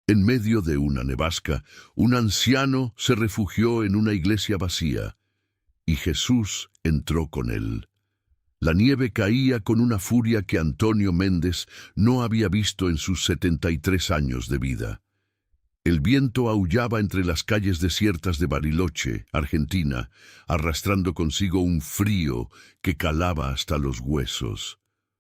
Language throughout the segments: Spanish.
En medio de una nevasca, un anciano se refugió en una iglesia vacía, y Jesús entró con él. La nieve caía con una furia que Antonio Méndez no había visto en sus 73 años de vida. El viento aullaba entre las calles desiertas de Bariloche, Argentina, arrastrando consigo un frío que calaba hasta los huesos.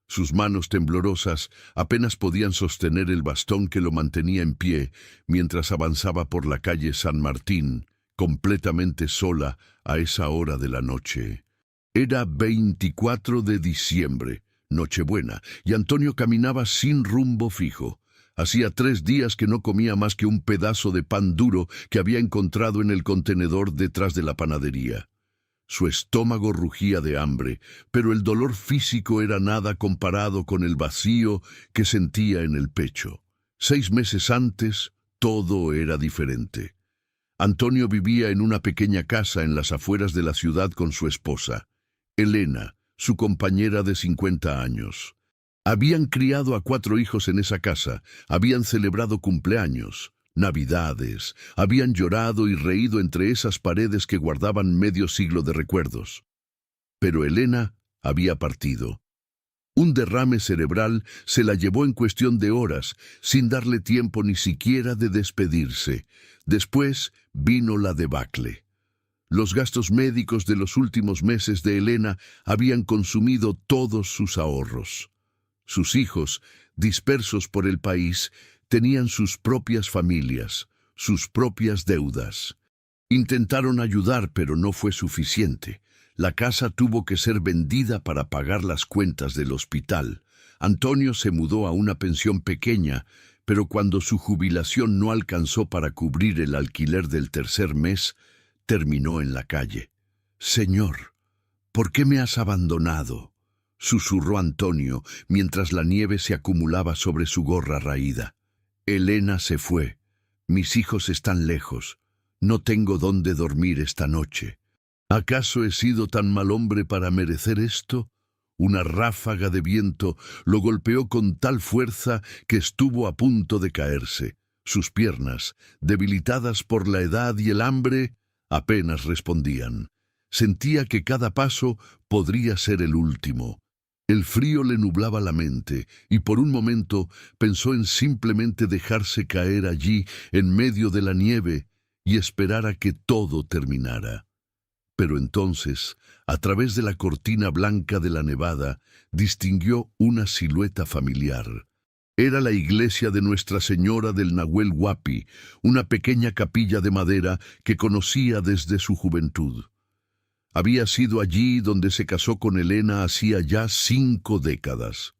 Sus manos temblorosas apenas podían sostener el bastón que lo mantenía en pie mientras avanzaba por la calle San Martín, completamente sola a esa hora de la noche. Era 24 de diciembre, Nochebuena, y Antonio caminaba sin rumbo fijo. Hacía 3 días que no comía más que un pedazo de pan duro que había encontrado en el contenedor detrás de la panadería. Su estómago rugía de hambre, pero el dolor físico era nada comparado con el vacío que sentía en el pecho. 6 meses antes, todo era diferente. Antonio vivía en una pequeña casa en las afueras de la ciudad con su esposa, Elena, su compañera de 50 años. Habían criado a 4 hijos en esa casa, habían celebrado cumpleaños, Navidades, habían llorado y reído entre esas paredes que guardaban medio siglo de recuerdos. Pero Elena había partido. Un derrame cerebral se la llevó en cuestión de horas, sin darle tiempo ni siquiera de despedirse. Después vino la debacle. Los gastos médicos de los últimos meses de Elena habían consumido todos sus ahorros. Sus hijos, dispersos por el país, tenían sus propias familias, sus propias deudas. Intentaron ayudar, pero no fue suficiente. La casa tuvo que ser vendida para pagar las cuentas del hospital. Antonio se mudó a una pensión pequeña, pero cuando su jubilación no alcanzó para cubrir el alquiler del tercer mes, terminó en la calle. «Señor, ¿por qué me has abandonado?», susurró Antonio mientras la nieve se acumulaba sobre su gorra raída. «Elena se fue. Mis hijos están lejos. No tengo dónde dormir esta noche. ¿Acaso he sido tan mal hombre para merecer esto?». Una ráfaga de viento lo golpeó con tal fuerza que estuvo a punto de caerse. Sus piernas, debilitadas por la edad y el hambre, apenas respondían. Sentía que cada paso podría ser el último. El frío le nublaba la mente y por un momento pensó en simplemente dejarse caer allí en medio de la nieve y esperar a que todo terminara. Pero entonces, a través de la cortina blanca de la nevada, distinguió una silueta familiar. Era la iglesia de Nuestra Señora del Nahuel Huapi, una pequeña capilla de madera que conocía desde su juventud. Había sido allí donde se casó con Elena hacía ya 5 décadas.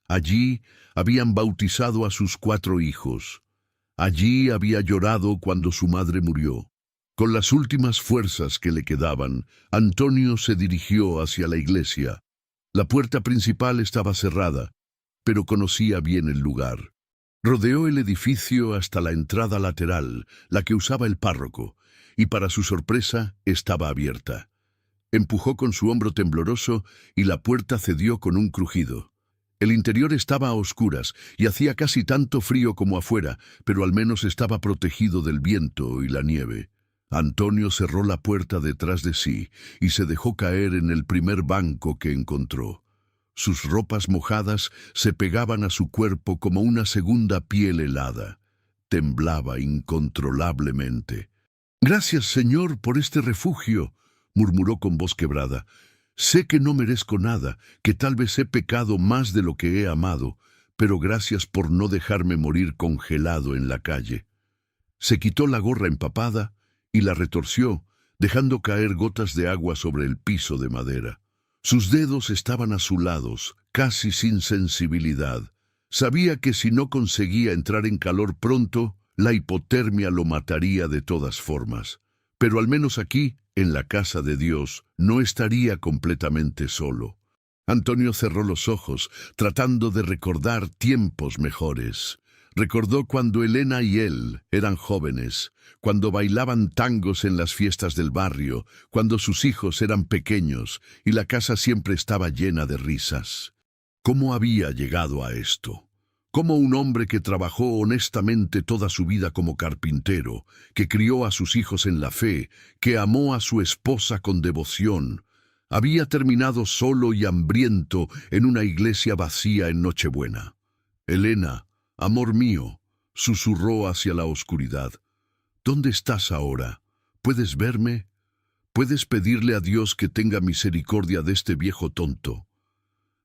Allí habían bautizado a sus 4 hijos. Allí había llorado cuando su madre murió. Con las últimas fuerzas que le quedaban, Antonio se dirigió hacia la iglesia. La puerta principal estaba cerrada, pero conocía bien el lugar. Rodeó el edificio hasta la entrada lateral, la que usaba el párroco, y para su sorpresa estaba abierta. Empujó con su hombro tembloroso y la puerta cedió con un crujido. El interior estaba a oscuras y hacía casi tanto frío como afuera, pero al menos estaba protegido del viento y la nieve. Antonio cerró la puerta detrás de sí y se dejó caer en el primer banco que encontró. Sus ropas mojadas se pegaban a su cuerpo como una segunda piel helada. Temblaba incontrolablemente. «Gracias, Señor, por este refugio», murmuró con voz quebrada. «Sé que no merezco nada, que tal vez he pecado más de lo que he amado, pero gracias por no dejarme morir congelado en la calle». Se quitó la gorra empapada y la retorció, dejando caer gotas de agua sobre el piso de madera. Sus dedos estaban azulados, casi sin sensibilidad. Sabía que si no conseguía entrar en calor pronto, la hipotermia lo mataría de todas formas. Pero al menos aquí, en la casa de Dios, no estaría completamente solo. Antonio cerró los ojos, tratando de recordar tiempos mejores. Recordó cuando Elena y él eran jóvenes, cuando bailaban tangos en las fiestas del barrio, cuando sus hijos eran pequeños y la casa siempre estaba llena de risas. ¿Cómo había llegado a esto? Cómo un hombre que trabajó honestamente toda su vida como carpintero, que crió a sus hijos en la fe, que amó a su esposa con devoción, había terminado solo y hambriento en una iglesia vacía en Nochebuena. Elena, amor mío, susurró hacia la oscuridad. ¿Dónde estás ahora? ¿Puedes verme? ¿Puedes pedirle a Dios que tenga misericordia de este viejo tonto?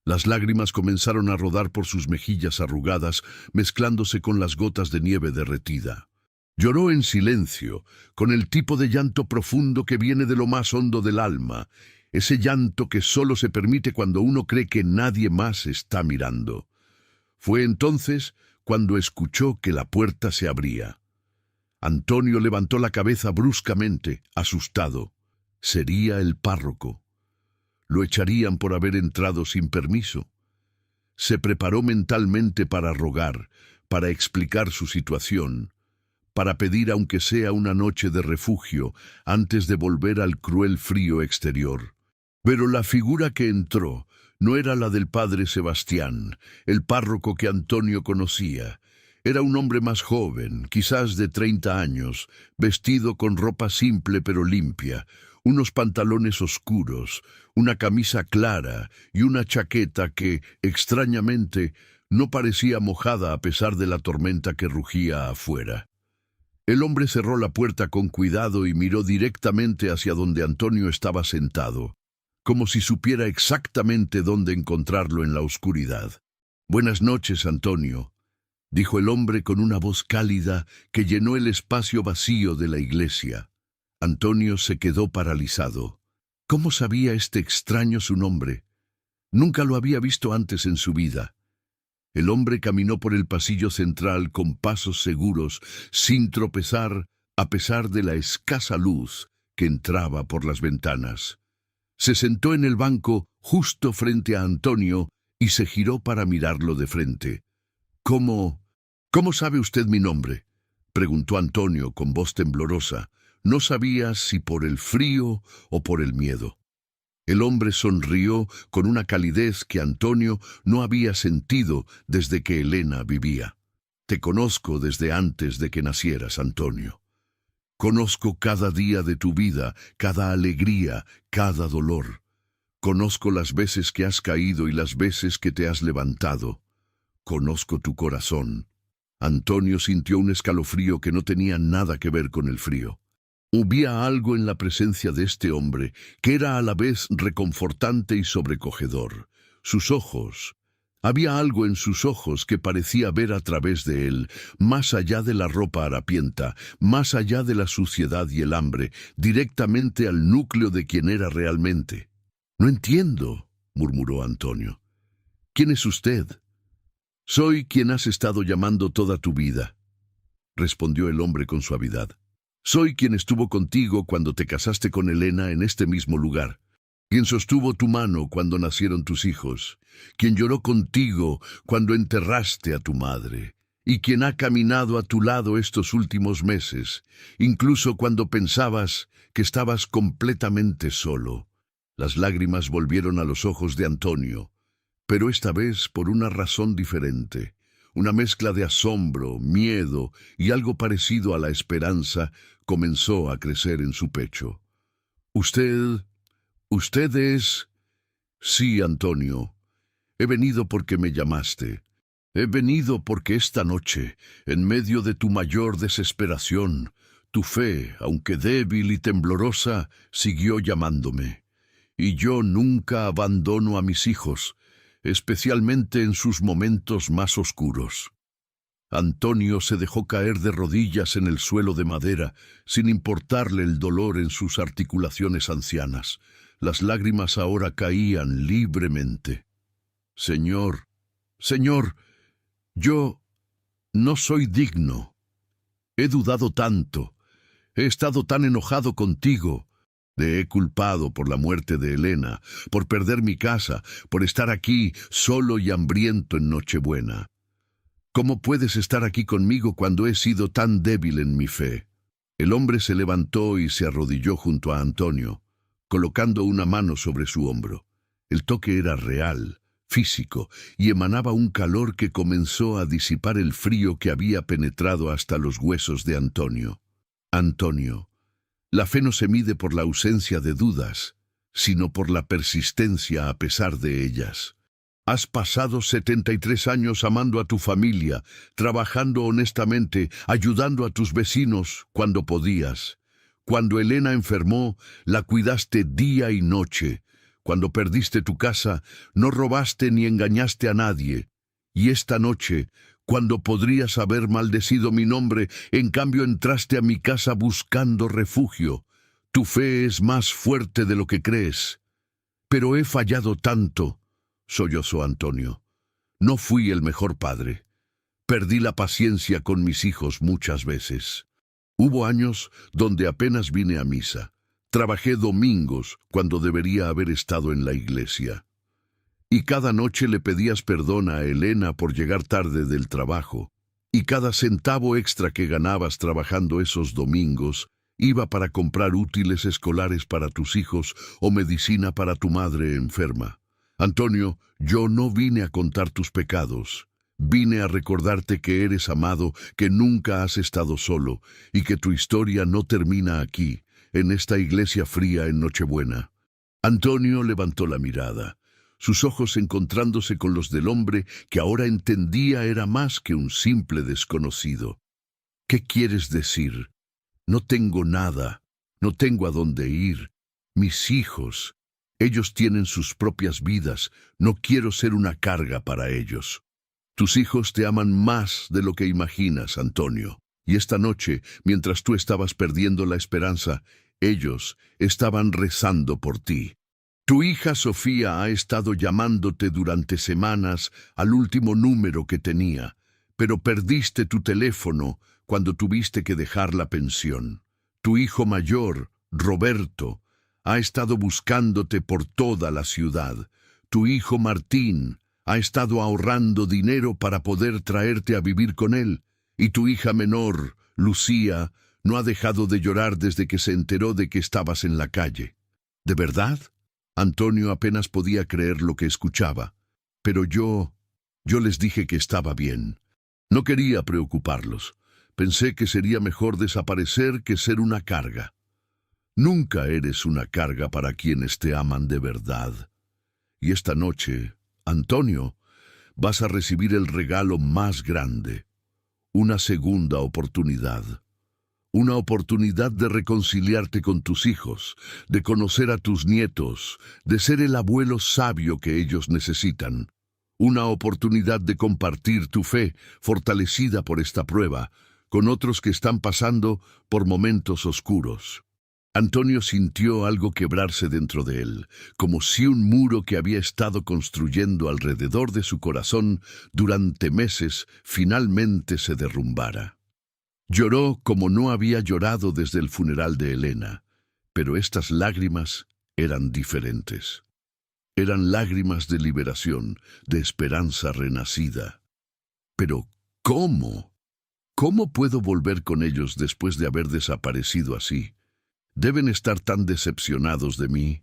Las lágrimas comenzaron a rodar por sus mejillas arrugadas, mezclándose con las gotas de nieve derretida. Lloró en silencio, con el tipo de llanto profundo que viene de lo más hondo del alma, ese llanto que solo se permite cuando uno cree que nadie más está mirando. Fue entonces cuando escuchó que la puerta se abría. Antonio levantó la cabeza bruscamente, asustado. Sería el párroco. Lo echarían por haber entrado sin permiso. Se preparó mentalmente para rogar, para explicar su situación, para pedir aunque sea una noche de refugio antes de volver al cruel frío exterior. Pero la figura que entró no era la del padre Sebastián, el párroco que Antonio conocía. Era un hombre más joven, quizás de 30 años, vestido con ropa simple pero limpia, unos pantalones oscuros, una camisa clara y una chaqueta que, extrañamente, no parecía mojada a pesar de la tormenta que rugía afuera. El hombre cerró la puerta con cuidado y miró directamente hacia donde Antonio estaba sentado, como si supiera exactamente dónde encontrarlo en la oscuridad. «Buenas noches, Antonio», dijo el hombre con una voz cálida que llenó el espacio vacío de la iglesia. Antonio se quedó paralizado. ¿Cómo sabía este extraño su nombre? Nunca lo había visto antes en su vida. El hombre caminó por el pasillo central con pasos seguros, sin tropezar, a pesar de la escasa luz que entraba por las ventanas. Se sentó en el banco justo frente a Antonio y se giró para mirarlo de frente. ¿Cómo sabe usted mi nombre?», preguntó Antonio con voz temblorosa. No sabía si por el frío o por el miedo. El hombre sonrió con una calidez que Antonio no había sentido desde que Elena vivía. «Te conozco desde antes de que nacieras, Antonio. Conozco cada día de tu vida, cada alegría, cada dolor. Conozco las veces que has caído y las veces que te has levantado. Conozco tu corazón». Antonio sintió un escalofrío que no tenía nada que ver con el frío. Había algo en la presencia de este hombre que era a la vez reconfortante y sobrecogedor. Sus ojos. Había algo en sus ojos que parecía ver a través de él, más allá de la ropa harapienta, más allá de la suciedad y el hambre, directamente al núcleo de quien era realmente. «No entiendo», murmuró Antonio. «¿Quién es usted?». «Soy quien has estado llamando toda tu vida», respondió el hombre con suavidad. «Soy quien estuvo contigo cuando te casaste con Elena en este mismo lugar, quien sostuvo tu mano cuando nacieron tus hijos, quien lloró contigo cuando enterraste a tu madre, y quien ha caminado a tu lado estos últimos meses, incluso cuando pensabas que estabas completamente solo». Las lágrimas volvieron a los ojos de Antonio, pero esta vez por una razón diferente. Una mezcla de asombro, miedo y algo parecido a la esperanza comenzó a crecer en su pecho. «¿Usted es...?» «Sí, Antonio. He venido porque me llamaste. He venido porque esta noche, en medio de tu mayor desesperación, tu fe, aunque débil y temblorosa, siguió llamándome. Y yo nunca abandono a mis hijos, especialmente en sus momentos más oscuros». Antonio se dejó caer de rodillas en el suelo de madera, sin importarle el dolor en sus articulaciones ancianas. Las lágrimas ahora caían libremente. «Señor, yo no soy digno. He dudado tanto. He estado tan enojado contigo. Te he culpado por la muerte de Elena, por perder mi casa, por estar aquí solo y hambriento en Nochebuena. ¿Cómo puedes estar aquí conmigo cuando he sido tan débil en mi fe?». El hombre se levantó y se arrodilló junto a Antonio, colocando una mano sobre su hombro. El toque era real, físico, y emanaba un calor que comenzó a disipar el frío que había penetrado hasta los huesos de Antonio. Antonio, la fe no se mide por la ausencia de dudas, sino por la persistencia a pesar de ellas. Has pasado 73 años amando a tu familia, trabajando honestamente, ayudando a tus vecinos cuando podías. Cuando Elena enfermó, la cuidaste día y noche. Cuando perdiste tu casa, no robaste ni engañaste a nadie. Y esta noche, cuando podrías haber maldecido mi nombre, en cambio entraste a mi casa buscando refugio. Tu fe es más fuerte de lo que crees. Pero he fallado tanto, sollozó Antonio. No fui el mejor padre. Perdí la paciencia con mis hijos muchas veces. Hubo años donde apenas vine a misa. Trabajé domingos cuando debería haber estado en la iglesia. Y cada noche le pedías perdón a Elena por llegar tarde del trabajo. Y cada centavo extra que ganabas trabajando esos domingos iba para comprar útiles escolares para tus hijos o medicina para tu madre enferma. Antonio, yo no vine a contar tus pecados. Vine a recordarte que eres amado, que nunca has estado solo y que tu historia no termina aquí, en esta iglesia fría en Nochebuena. Antonio levantó la mirada, sus ojos encontrándose con los del hombre que ahora entendía era más que un simple desconocido. ¿Qué quieres decir? No tengo nada, no tengo a dónde ir. Mis hijos, ellos tienen sus propias vidas, no quiero ser una carga para ellos. Tus hijos te aman más de lo que imaginas, Antonio. Y esta noche, mientras tú estabas perdiendo la esperanza, ellos estaban rezando por ti. Tu hija Sofía ha estado llamándote durante semanas al último número que tenía, pero perdiste tu teléfono cuando tuviste que dejar la pensión. Tu hijo mayor, Roberto, ha estado buscándote por toda la ciudad. Tu hijo Martín ha estado ahorrando dinero para poder traerte a vivir con él, y tu hija menor, Lucía, no ha dejado de llorar desde que se enteró de que estabas en la calle. ¿De verdad? Antonio apenas podía creer lo que escuchaba. Pero yo les dije que estaba bien. No quería preocuparlos. Pensé que sería mejor desaparecer que ser una carga. Nunca eres una carga para quienes te aman de verdad. Y esta noche, Antonio, vas a recibir el regalo más grande, una segunda oportunidad. Una oportunidad de reconciliarte con tus hijos, de conocer a tus nietos, de ser el abuelo sabio que ellos necesitan. Una oportunidad de compartir tu fe, fortalecida por esta prueba, con otros que están pasando por momentos oscuros. Antonio sintió algo quebrarse dentro de él, como si un muro que había estado construyendo alrededor de su corazón durante meses finalmente se derrumbara. Lloró como no había llorado desde el funeral de Elena, pero estas lágrimas eran diferentes. Eran lágrimas de liberación, de esperanza renacida. Pero, ¿cómo? ¿Cómo puedo volver con ellos después de haber desaparecido así? Deben estar tan decepcionados de mí.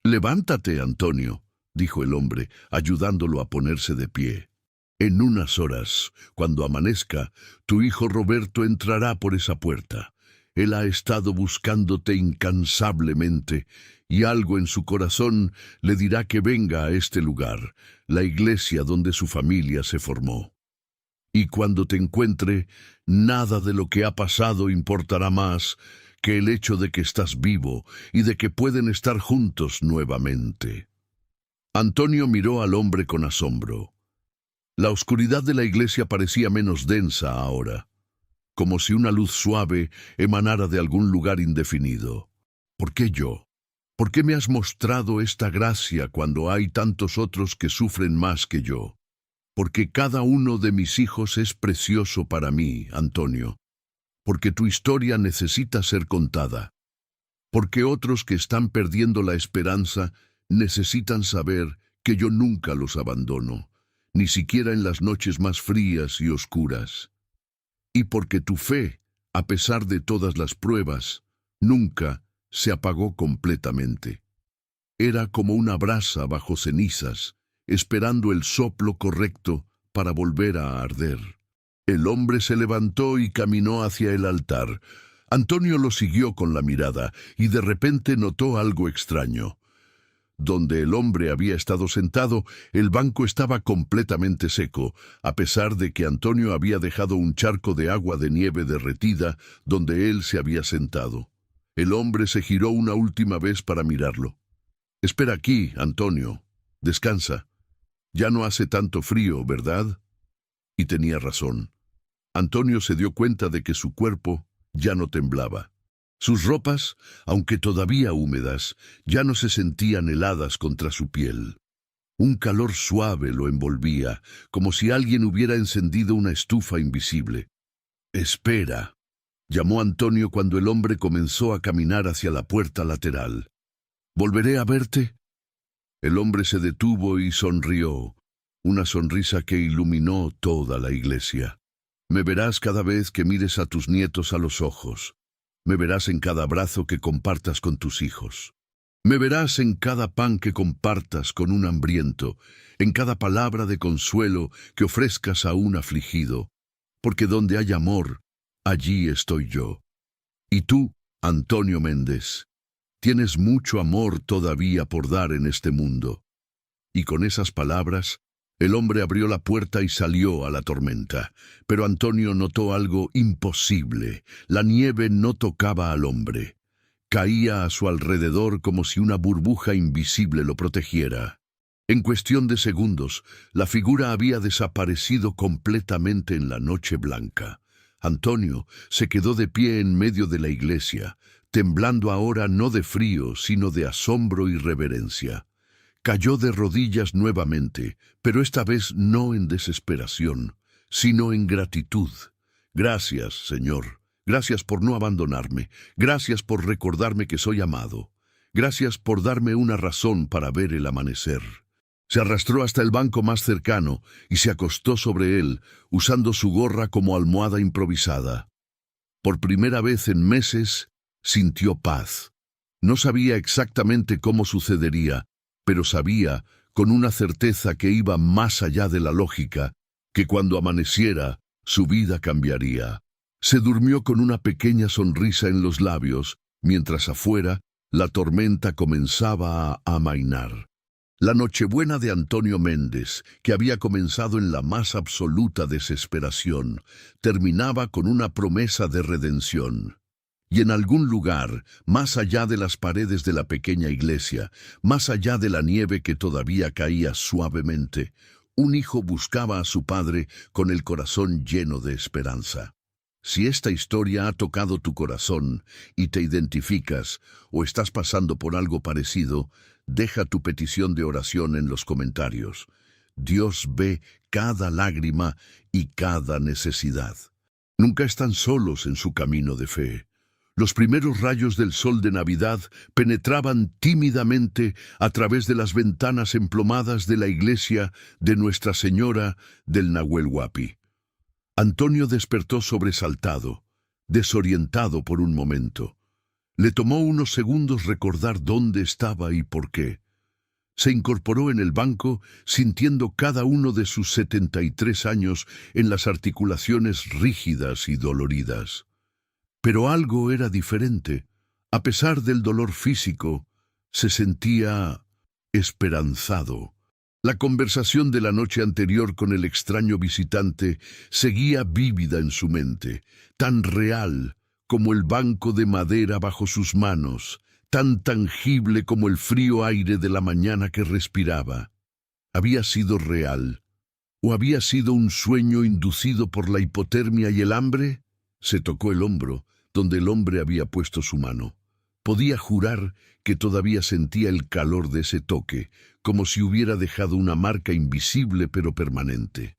Levántate, Antonio, dijo el hombre, ayudándolo a ponerse de pie. En unas horas, cuando amanezca, tu hijo Roberto entrará por esa puerta. Él ha estado buscándote incansablemente, y algo en su corazón le dirá que venga a este lugar, la iglesia donde su familia se formó. Y cuando te encuentre, nada de lo que ha pasado importará más que el hecho de que estás vivo y de que pueden estar juntos nuevamente. Antonio miró al hombre con asombro. La oscuridad de la iglesia parecía menos densa ahora, como si una luz suave emanara de algún lugar indefinido. ¿Por qué yo? ¿Por qué me has mostrado esta gracia cuando hay tantos otros que sufren más que yo? Porque cada uno de mis hijos es precioso para mí, Antonio. Porque tu historia necesita ser contada. Porque otros que están perdiendo la esperanza necesitan saber que yo nunca los abandono, ni siquiera en las noches más frías y oscuras. Y porque tu fe, a pesar de todas las pruebas, nunca se apagó completamente. Era como una brasa bajo cenizas, esperando el soplo correcto para volver a arder. El hombre se levantó y caminó hacia el altar. Antonio lo siguió con la mirada y de repente notó algo extraño. Donde el hombre había estado sentado, el banco estaba completamente seco, a pesar de que Antonio había dejado un charco de agua de nieve derretida donde él se había sentado. El hombre se giró una última vez para mirarlo. «Espera aquí, Antonio. Descansa. Ya no hace tanto frío, ¿verdad?» Y tenía razón. Antonio se dio cuenta de que su cuerpo ya no temblaba. Sus ropas, aunque todavía húmedas, ya no se sentían heladas contra su piel. Un calor suave lo envolvía, como si alguien hubiera encendido una estufa invisible. «Espera», llamó Antonio cuando el hombre comenzó a caminar hacia la puerta lateral. «¿Volveré a verte?» El hombre se detuvo y sonrió, una sonrisa que iluminó toda la iglesia. «Me verás cada vez que mires a tus nietos a los ojos. Me verás en cada abrazo que compartas con tus hijos. Me verás en cada pan que compartas con un hambriento, en cada palabra de consuelo que ofrezcas a un afligido. Porque donde hay amor, allí estoy yo. Y tú, Antonio Méndez, tienes mucho amor todavía por dar en este mundo». Y con esas palabras, el hombre abrió la puerta y salió a la tormenta. Pero Antonio notó algo imposible. La nieve no tocaba al hombre. Caía a su alrededor como si una burbuja invisible lo protegiera. En cuestión de segundos, la figura había desaparecido completamente en la noche blanca. Antonio se quedó de pie en medio de la iglesia, temblando ahora no de frío, sino de asombro y reverencia. Cayó de rodillas nuevamente, pero esta vez no en desesperación, sino en gratitud. «Gracias, Señor. Gracias por no abandonarme. Gracias por recordarme que soy amado. Gracias por darme una razón para ver el amanecer». Se arrastró hasta el banco más cercano y se acostó sobre él, usando su gorra como almohada improvisada. Por primera vez en meses, sintió paz. No sabía exactamente cómo sucedería, pero sabía, con una certeza que iba más allá de la lógica, que cuando amaneciera, su vida cambiaría. Se durmió con una pequeña sonrisa en los labios, mientras afuera la tormenta comenzaba a amainar. La Nochebuena de Antonio Méndez, que había comenzado en la más absoluta desesperación, terminaba con una promesa de redención. Y en algún lugar, más allá de las paredes de la pequeña iglesia, más allá de la nieve que todavía caía suavemente, un hijo buscaba a su padre con el corazón lleno de esperanza. Si esta historia ha tocado tu corazón y te identificas o estás pasando por algo parecido, deja tu petición de oración en los comentarios. Dios ve cada lágrima y cada necesidad. Nunca están solos en su camino de fe. Los primeros rayos del sol de Navidad penetraban tímidamente a través de las ventanas emplomadas de la iglesia de Nuestra Señora del Nahuel Huapi. Antonio despertó sobresaltado, desorientado por un momento. Le tomó unos segundos recordar dónde estaba y por qué. Se incorporó en el banco, sintiendo cada uno de sus 73 años en las articulaciones rígidas y doloridas. Pero algo era diferente. A pesar del dolor físico, se sentía esperanzado. La conversación de la noche anterior con el extraño visitante seguía vívida en su mente, tan real como el banco de madera bajo sus manos, tan tangible como el frío aire de la mañana que respiraba. ¿Había sido real? ¿O había sido un sueño inducido por la hipotermia y el hambre? Se tocó el hombro, donde el hombre había puesto su mano. Podía jurar que todavía sentía el calor de ese toque, como si hubiera dejado una marca invisible pero permanente.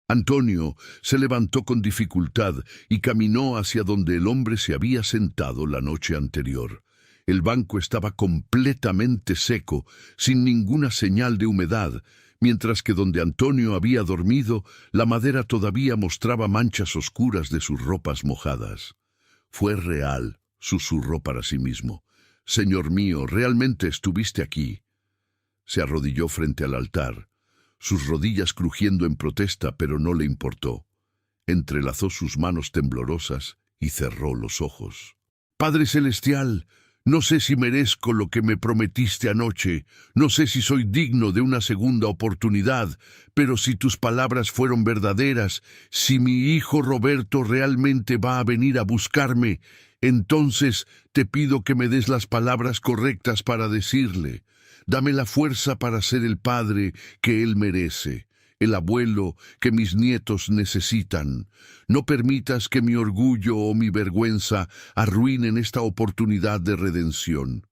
Antonio se levantó con dificultad y caminó hacia donde el hombre se había sentado la noche anterior. El banco estaba completamente seco, sin ninguna señal de humedad, mientras que donde Antonio había dormido, la madera todavía mostraba manchas oscuras de sus ropas mojadas. «Fue real», susurró para sí mismo. «Señor mío, realmente estuviste aquí». Se arrodilló frente al altar. sus rodillas crujiendo en protesta, pero no le importó. Entrelazó sus manos temblorosas y cerró los ojos. Padre Celestial, no sé si merezco lo que me prometiste anoche, no sé si soy digno de una segunda oportunidad, pero si tus palabras fueron verdaderas, si mi hijo Roberto realmente va a venir a buscarme, entonces te pido que me des las palabras correctas para decirle. Dame la fuerza para ser el padre que él merece, el abuelo que mis nietos necesitan. No permitas que mi orgullo o mi vergüenza arruinen esta oportunidad de redención.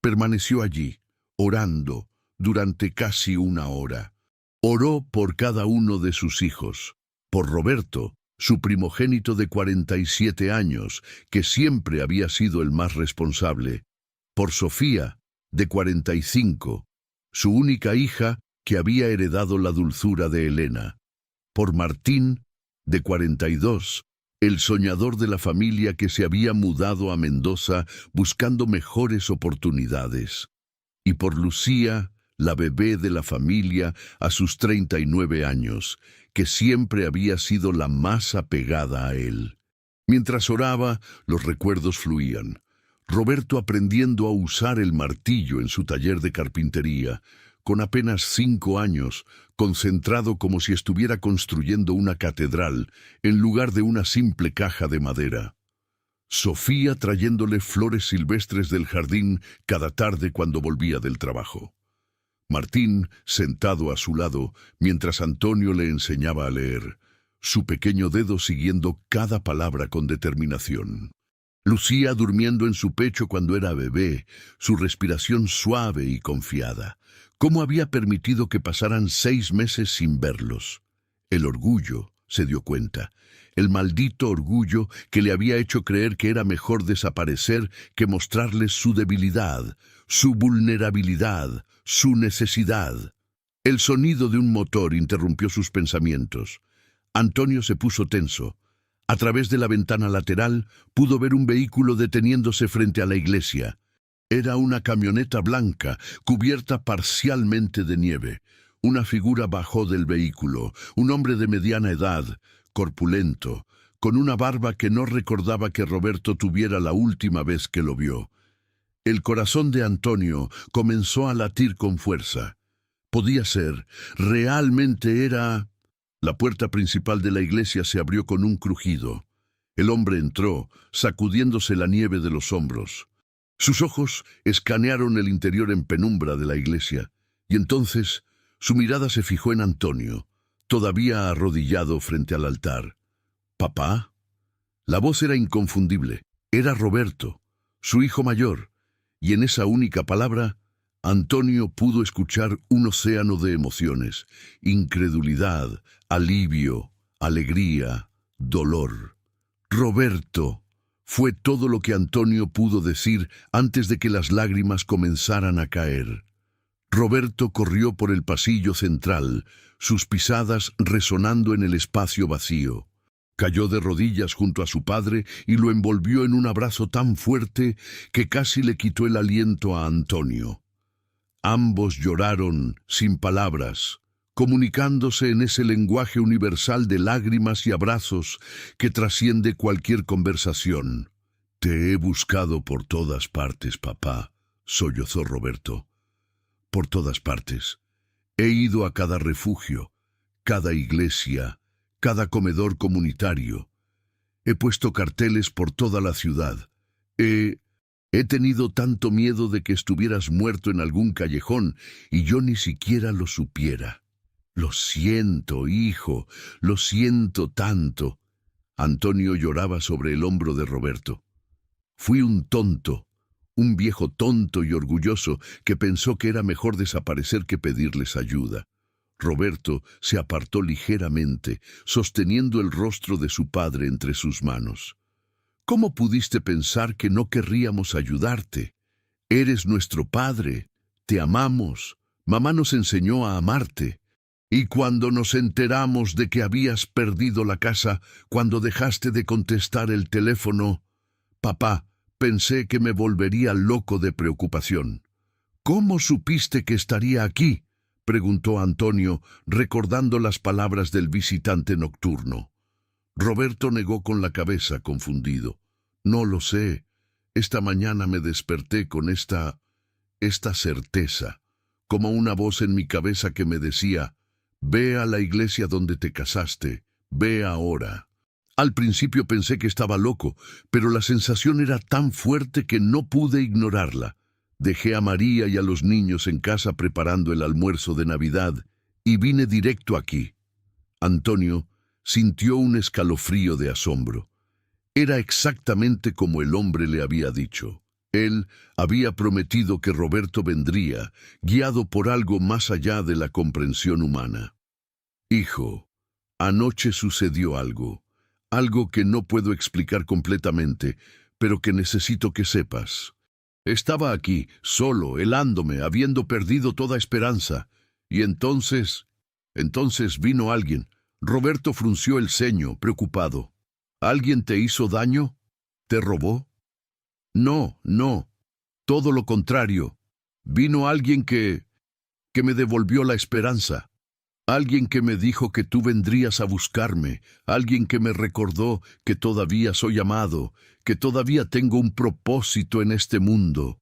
Permaneció allí, orando, durante casi una hora. Oró por cada uno de sus hijos, por Roberto, su primogénito de 47 años, que siempre había sido el más responsable, por Sofía, de 45, su única hija, que había heredado la dulzura de Elena, por Martín, de 42, el soñador de la familia que se había mudado a Mendoza buscando mejores oportunidades, y por Lucía, la bebé de la familia a sus 39 años, que siempre había sido la más apegada a él. Mientras oraba, los recuerdos fluían. Roberto aprendiendo a usar el martillo en su taller de carpintería, con apenas 5 años, concentrado como si estuviera construyendo una catedral en lugar de una simple caja de madera. Sofía trayéndole flores silvestres del jardín cada tarde cuando volvía del trabajo. Martín sentado a su lado mientras Antonio le enseñaba a leer, su pequeño dedo siguiendo cada palabra con determinación. Lucía durmiendo en su pecho cuando era bebé, su respiración suave y confiada. ¿Cómo había permitido que pasaran 6 meses sin verlos? El orgullo, se dio cuenta, el maldito orgullo que le había hecho creer que era mejor desaparecer que mostrarles su debilidad, su vulnerabilidad, su necesidad. El sonido de un motor interrumpió sus pensamientos. Antonio se puso tenso. A través de la ventana lateral pudo ver un vehículo deteniéndose frente a la iglesia. Era una camioneta blanca, cubierta parcialmente de nieve. Una figura bajó del vehículo, un hombre de mediana edad, corpulento, con una barba que no recordaba que Roberto tuviera la última vez que lo vio. El corazón de Antonio comenzó a latir con fuerza. Podía ser, realmente era... La puerta principal de la iglesia se abrió con un crujido. El hombre entró, sacudiéndose la nieve de los hombros. Sus ojos escanearon el interior en penumbra de la iglesia, y entonces su mirada se fijó en Antonio, todavía arrodillado frente al altar. ¿Papá? La voz era inconfundible. Era Roberto, su hijo mayor, y en esa única palabra, Antonio pudo escuchar un océano de emociones, incredulidad, alivio, alegría, dolor. Roberto, fue todo lo que Antonio pudo decir antes de que las lágrimas comenzaran a caer. Roberto corrió por el pasillo central, sus pisadas resonando en el espacio vacío. Cayó de rodillas junto a su padre y lo envolvió en un abrazo tan fuerte que casi le quitó el aliento a Antonio. Ambos lloraron sin palabras, comunicándose en ese lenguaje universal de lágrimas y abrazos que trasciende cualquier conversación. «Te he buscado por todas partes, papá», sollozó Roberto. «Por todas partes. He ido a cada refugio, cada iglesia, cada comedor comunitario. He puesto carteles por toda la ciudad. He tenido tanto miedo de que estuvieras muerto en algún callejón y yo ni siquiera lo supiera. Lo siento, hijo, lo siento tanto». Antonio lloraba sobre el hombro de Roberto. «Fui un tonto, un viejo tonto y orgulloso que pensó que era mejor desaparecer que pedirles ayuda». Roberto se apartó ligeramente, sosteniendo el rostro de su padre entre sus manos. «¿Cómo pudiste pensar que no querríamos ayudarte? Eres nuestro padre, te amamos, mamá nos enseñó a amarte. Y cuando nos enteramos de que habías perdido la casa, cuando dejaste de contestar el teléfono, papá, pensé que me volvería loco de preocupación. ¿Cómo supiste que estaría aquí? preguntó Antonio, recordando las palabras del visitante nocturno. Roberto negó con la cabeza, confundido. No lo sé. Esta mañana me desperté con esta certeza, como una voz en mi cabeza que me decía, ve a la iglesia donde te casaste, ve ahora. Al principio pensé que estaba loco, pero la sensación era tan fuerte que no pude ignorarla. Dejé a María y a los niños en casa preparando el almuerzo de Navidad y vine directo aquí. Antonio sintió un escalofrío de asombro. Era exactamente como el hombre le había dicho. Él había prometido que Roberto vendría, guiado por algo más allá de la comprensión humana. Hijo, anoche sucedió algo que no puedo explicar completamente, pero que necesito que sepas. Estaba aquí, solo, helándome, habiendo perdido toda esperanza, y entonces vino alguien. Roberto frunció el ceño, preocupado. ¿Alguien te hizo daño? ¿Te robó? No, todo lo contrario. Vino alguien que me devolvió la esperanza. Alguien que me dijo que tú vendrías a buscarme, alguien que me recordó que todavía soy amado, que todavía tengo un propósito en este mundo.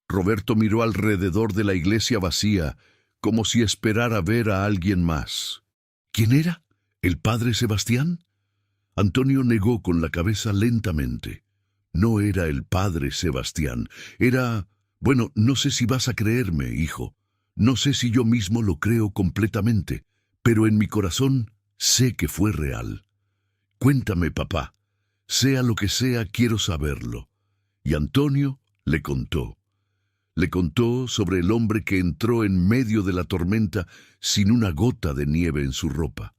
Roberto miró alrededor de la iglesia vacía, como si esperara ver a alguien más. ¿Quién era? ¿El padre Sebastián? Antonio negó con la cabeza lentamente. No era el padre Sebastián, era... Bueno, no sé si vas a creerme, hijo. No sé si yo mismo lo creo completamente, pero en mi corazón sé que fue real. Cuéntame, papá. Sea lo que sea, quiero saberlo. Y Antonio le contó. Le contó sobre el hombre que entró en medio de la tormenta sin una gota de nieve en su ropa.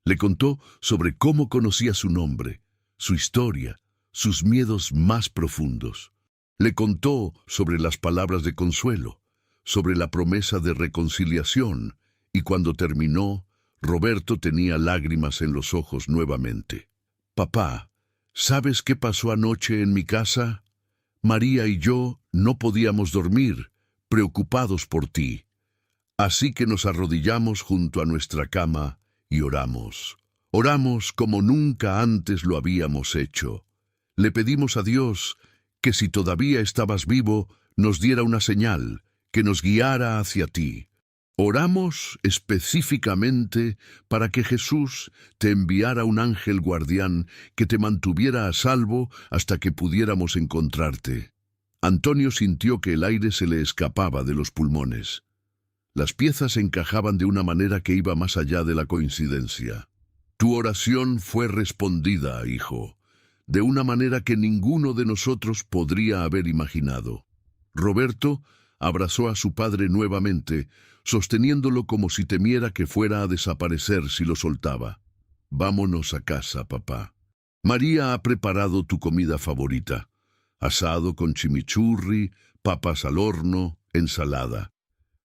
Le contó sobre cómo conocía su nombre, su historia, sus miedos más profundos. Le contó sobre las palabras de consuelo, sobre la promesa de reconciliación, y cuando terminó, Roberto tenía lágrimas en los ojos nuevamente. Papá, ¿sabes qué pasó anoche en mi casa? María y yo no podíamos dormir, preocupados por ti. Así que nos arrodillamos junto a nuestra cama y oramos. Oramos como nunca antes lo habíamos hecho. Le pedimos a Dios que si todavía estabas vivo, nos diera una señal, que nos guiara hacia ti. Oramos específicamente para que Jesús te enviara un ángel guardián que te mantuviera a salvo hasta que pudiéramos encontrarte. Antonio sintió que el aire se le escapaba de los pulmones. Las piezas encajaban de una manera que iba más allá de la coincidencia. Tu oración fue respondida, hijo, de una manera que ninguno de nosotros podría haber imaginado. Roberto abrazó a su padre nuevamente, sosteniéndolo como si temiera que fuera a desaparecer si lo soltaba. Vámonos a casa, papá. María ha preparado tu comida favorita. Asado con chimichurri, papas al horno, ensalada.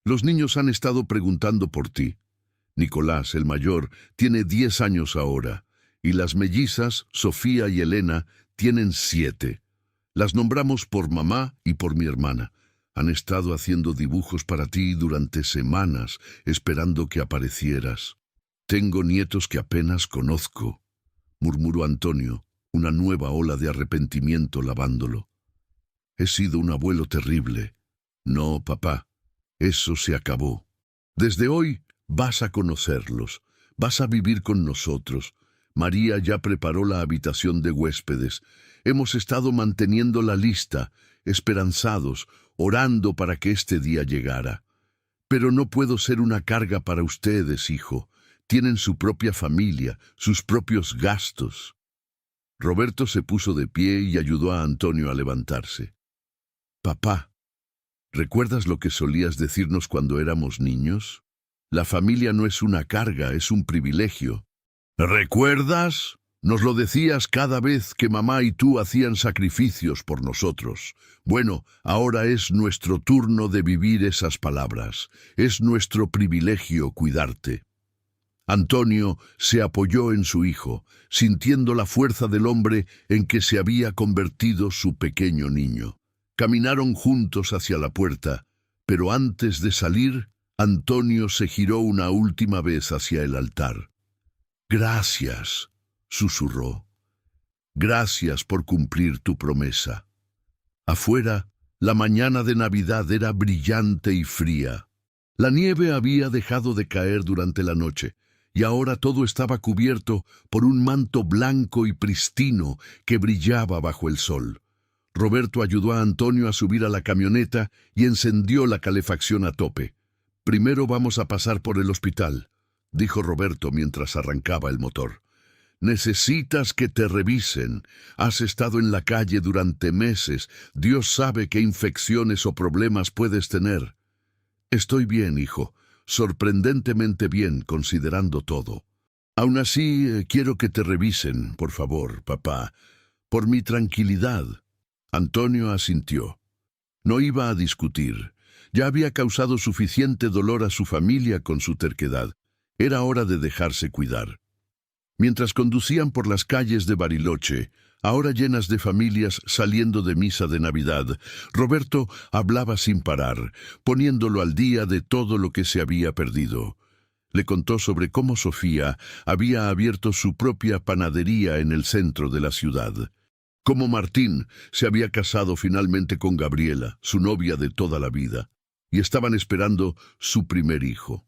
Los niños han estado preguntando por ti. Nicolás, el mayor, tiene 10 años ahora, y las mellizas, Sofía y Elena, tienen 7. Las nombramos por mamá y por mi hermana. Han estado haciendo dibujos para ti durante semanas, esperando que aparecieras. Tengo nietos que apenas conozco, murmuró Antonio, una nueva ola de arrepentimiento lavándolo. He sido un abuelo terrible. No, papá, eso se acabó. Desde hoy vas a conocerlos, vas a vivir con nosotros. María ya preparó la habitación de huéspedes. Hemos estado manteniendo la lista, esperanzados, orando para que este día llegara. Pero no puedo ser una carga para ustedes, hijo. Tienen su propia familia, sus propios gastos. Roberto se puso de pie y ayudó a Antonio a levantarse. Papá, ¿recuerdas lo que solías decirnos cuando éramos niños? La familia no es una carga, es un privilegio. ¿Recuerdas? Nos lo decías cada vez que mamá y tú hacían sacrificios por nosotros. Bueno, ahora es nuestro turno de vivir esas palabras. Es nuestro privilegio cuidarte. Antonio se apoyó en su hijo, sintiendo la fuerza del hombre en que se había convertido su pequeño niño. Caminaron juntos hacia la puerta, pero antes de salir, Antonio se giró una última vez hacia el altar. «Gracias», susurró. «Gracias por cumplir tu promesa». Afuera, la mañana de Navidad era brillante y fría. La nieve había dejado de caer durante la noche, y ahora todo estaba cubierto por un manto blanco y pristino que brillaba bajo el sol. Roberto ayudó a Antonio a subir a la camioneta y encendió la calefacción a tope. «Primero vamos a pasar por el hospital», dijo Roberto mientras arrancaba el motor. «Necesitas que te revisen. Has estado en la calle durante meses. Dios sabe qué infecciones o problemas puedes tener». «Estoy bien, hijo. Sorprendentemente bien, considerando todo. Aún así, quiero que te revisen, por favor, papá. Por mi tranquilidad». Antonio asintió. No iba a discutir. Ya había causado suficiente dolor a su familia con su terquedad. Era hora de dejarse cuidar. Mientras conducían por las calles de Bariloche, ahora llenas de familias saliendo de misa de Navidad, Roberto hablaba sin parar, poniéndolo al día de todo lo que se había perdido. Le contó sobre cómo Sofía había abierto su propia panadería en el centro de la ciudad, cómo Martín se había casado finalmente con Gabriela, su novia de toda la vida, y estaban esperando su primer hijo.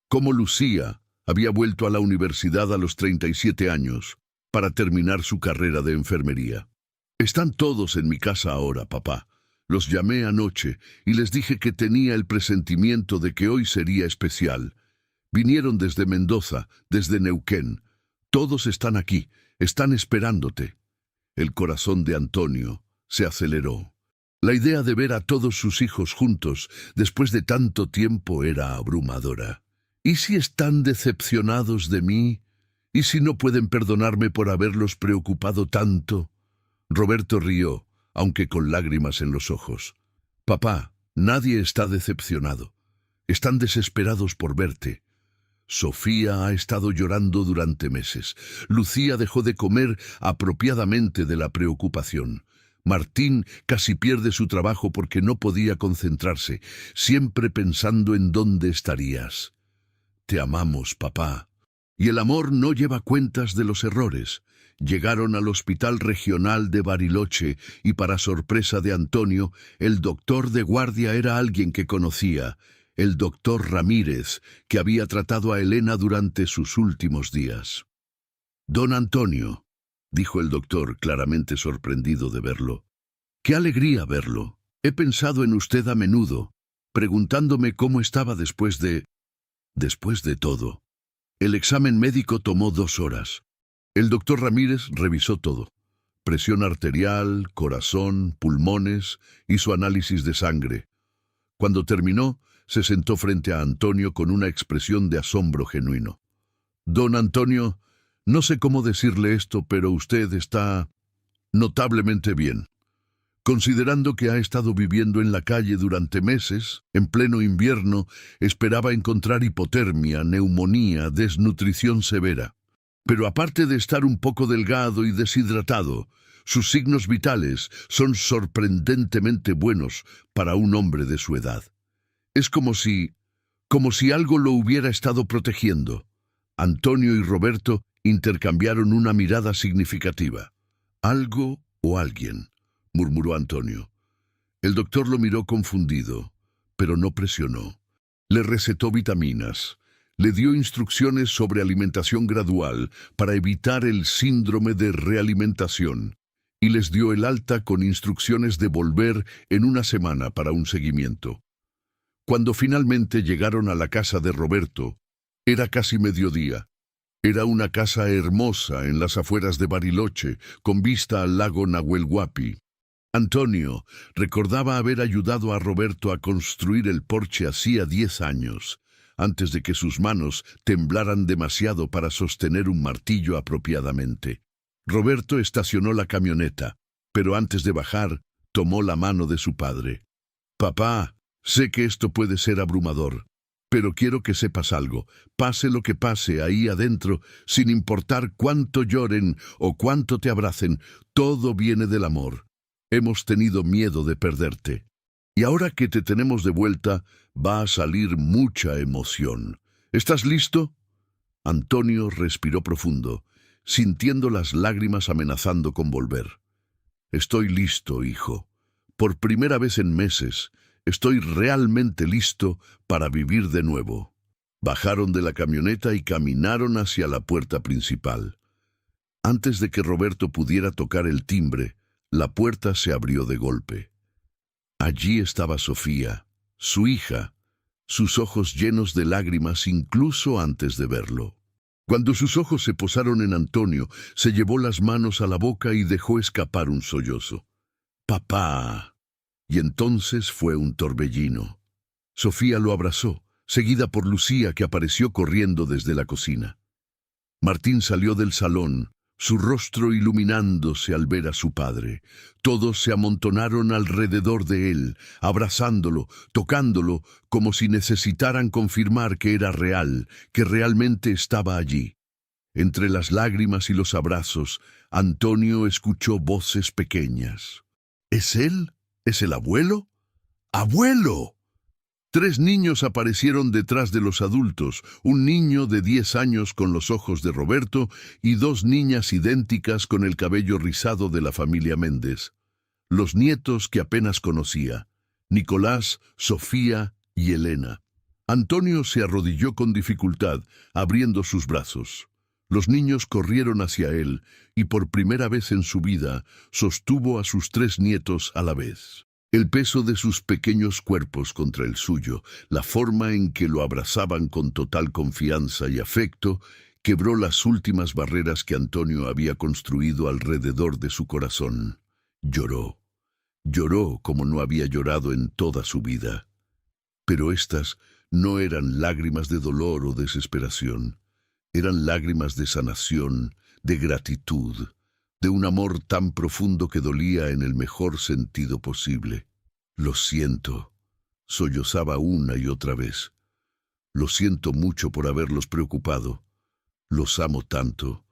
Cómo Lucía había vuelto a la universidad a los 37 años para terminar su carrera de enfermería. «Están todos en mi casa ahora, papá. Los llamé anoche y les dije que tenía el presentimiento de que hoy sería especial. Vinieron desde Mendoza, desde Neuquén. Todos están aquí, están esperándote». El corazón de Antonio se aceleró. La idea de ver a todos sus hijos juntos después de tanto tiempo era abrumadora. ¿Y si están decepcionados de mí? ¿Y si no pueden perdonarme por haberlos preocupado tanto? Roberto rió, aunque con lágrimas en los ojos. «Papá, nadie está decepcionado. Están desesperados por verte. Sofía ha estado llorando durante meses. Lucía dejó de comer apropiadamente de la preocupación. Martín casi pierde su trabajo porque no podía concentrarse, siempre pensando en dónde estarías. Te amamos, papá». Y el amor no lleva cuentas de los errores. Llegaron al hospital regional de Bariloche y, para sorpresa de Antonio, el doctor de guardia era alguien que conocía, el doctor Ramírez, que había tratado a Elena durante sus últimos días. «Don Antonio», dijo el doctor, claramente sorprendido de verlo. «Qué alegría verlo. He pensado en usted a menudo, preguntándome cómo estaba después de todo. El examen médico tomó 2 horas. El doctor Ramírez revisó todo: presión arterial, corazón, pulmones, hizo análisis de sangre. Cuando terminó, se sentó frente a Antonio con una expresión de asombro genuino. «Don Antonio, no sé cómo decirle esto, pero usted está notablemente bien. Considerando que ha estado viviendo en la calle durante meses, en pleno invierno, esperaba encontrar hipotermia, neumonía, desnutrición severa. Pero aparte de estar un poco delgado y deshidratado, sus signos vitales son sorprendentemente buenos para un hombre de su edad. Es como si algo lo hubiera estado protegiendo». Antonio y Roberto intercambiaron una mirada significativa. «¿Algo o alguien?», murmuró Antonio. El doctor lo miró confundido, pero no presionó. Le recetó vitaminas, le dio instrucciones sobre alimentación gradual para evitar el síndrome de realimentación y les dio el alta con instrucciones de volver en una semana para un seguimiento. Cuando finalmente llegaron a la casa de Roberto, era casi mediodía. Era una casa hermosa en las afueras de Bariloche, con vista al lago Nahuel Huapi. Antonio recordaba haber ayudado a Roberto a construir el porche hacía 10 años, antes de que sus manos temblaran demasiado para sostener un martillo apropiadamente. Roberto estacionó la camioneta, pero antes de bajar, tomó la mano de su padre. «Papá, sé que esto puede ser abrumador, pero quiero que sepas algo. Pase lo que pase ahí adentro, sin importar cuánto lloren o cuánto te abracen, todo viene del amor. Hemos tenido miedo de perderte. Y ahora que te tenemos de vuelta, va a salir mucha emoción. ¿Estás listo? Antonio respiró profundo, sintiendo las lágrimas amenazando con volver. Estoy listo, hijo. Por primera vez en meses, estoy realmente listo para vivir de nuevo. Bajaron de la camioneta y caminaron hacia la puerta principal. Antes de que Roberto pudiera tocar el timbre, la puerta se abrió de golpe. Allí estaba Sofía, su hija, sus ojos llenos de lágrimas incluso antes de verlo. Cuando sus ojos se posaron en Antonio, se llevó las manos a la boca y dejó escapar un sollozo. «¡Papá!». Y entonces fue un torbellino. Sofía lo abrazó, seguida por Lucía, que apareció corriendo desde la cocina. Martín salió del salón, su rostro iluminándose al ver a su padre. Todos se amontonaron alrededor de él, abrazándolo, tocándolo, como si necesitaran confirmar que era real, que realmente estaba allí. Entre las lágrimas y los abrazos, Antonio escuchó voces pequeñas. «¿Es él? ¿Es el abuelo? ¡Abuelo!». 3 niños aparecieron detrás de los adultos, un niño de 10 años con los ojos de Roberto y 2 niñas idénticas con el cabello rizado de la familia Méndez. Los nietos que apenas conocía, Nicolás, Sofía y Elena. Antonio se arrodilló con dificultad, abriendo sus brazos. Los niños corrieron hacia él y por primera vez en su vida sostuvo a sus 3 nietos a la vez. El peso de sus pequeños cuerpos contra el suyo, la forma en que lo abrazaban con total confianza y afecto, quebró las últimas barreras que Antonio había construido alrededor de su corazón. Lloró. Lloró como no había llorado en toda su vida. Pero estas no eran lágrimas de dolor o desesperación. Eran lágrimas de sanación, de gratitud, de un amor tan profundo que dolía en el mejor sentido posible. «Lo siento», sollozaba una y otra vez. «Lo siento mucho por haberlos preocupado. Los amo tanto.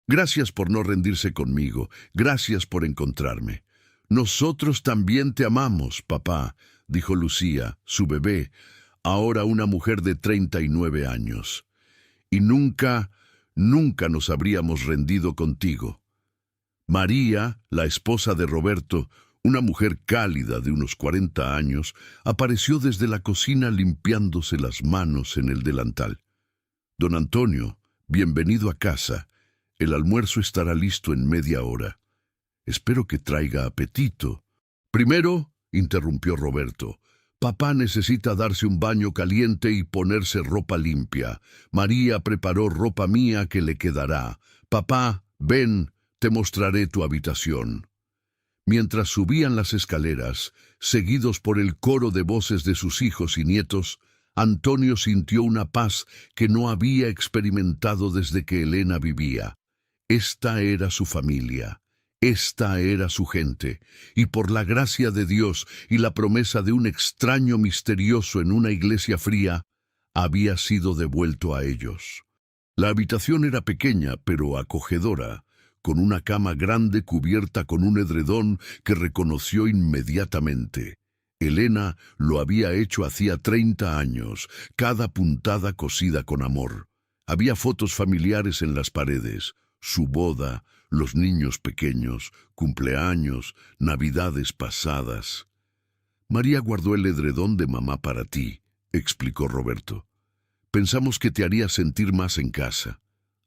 Gracias por no rendirse conmigo. Gracias por encontrarme». «Nosotros también te amamos, papá», dijo Lucía, su bebé, ahora una mujer de 39 años. «Y nunca nos habríamos rendido contigo». María, la esposa de Roberto, una mujer cálida de unos 40 años, apareció desde la cocina limpiándose las manos en el delantal. «Don Antonio, bienvenido a casa. El almuerzo estará listo en media hora. Espero que traiga apetito». «Primero», interrumpió Roberto, «papá necesita darse un baño caliente y ponerse ropa limpia. María preparó ropa mía que le quedará. Papá, ven, te mostraré tu habitación». Mientras subían las escaleras, seguidos por el coro de voces de sus hijos y nietos, Antonio sintió una paz que no había experimentado desde que Elena vivía. Esta era su familia, esta era su gente, y por la gracia de Dios y la promesa de un extraño misterioso en una iglesia fría, había sido devuelto a ellos. La habitación era pequeña, pero acogedora, con una cama grande cubierta con un edredón que reconoció inmediatamente. Elena lo había hecho hacía 30 años, cada puntada cosida con amor. Había fotos familiares en las paredes, su boda, los niños pequeños, cumpleaños, navidades pasadas. «María guardó el edredón de mamá para ti», explicó Roberto. «Pensamos que te haría sentir más en casa».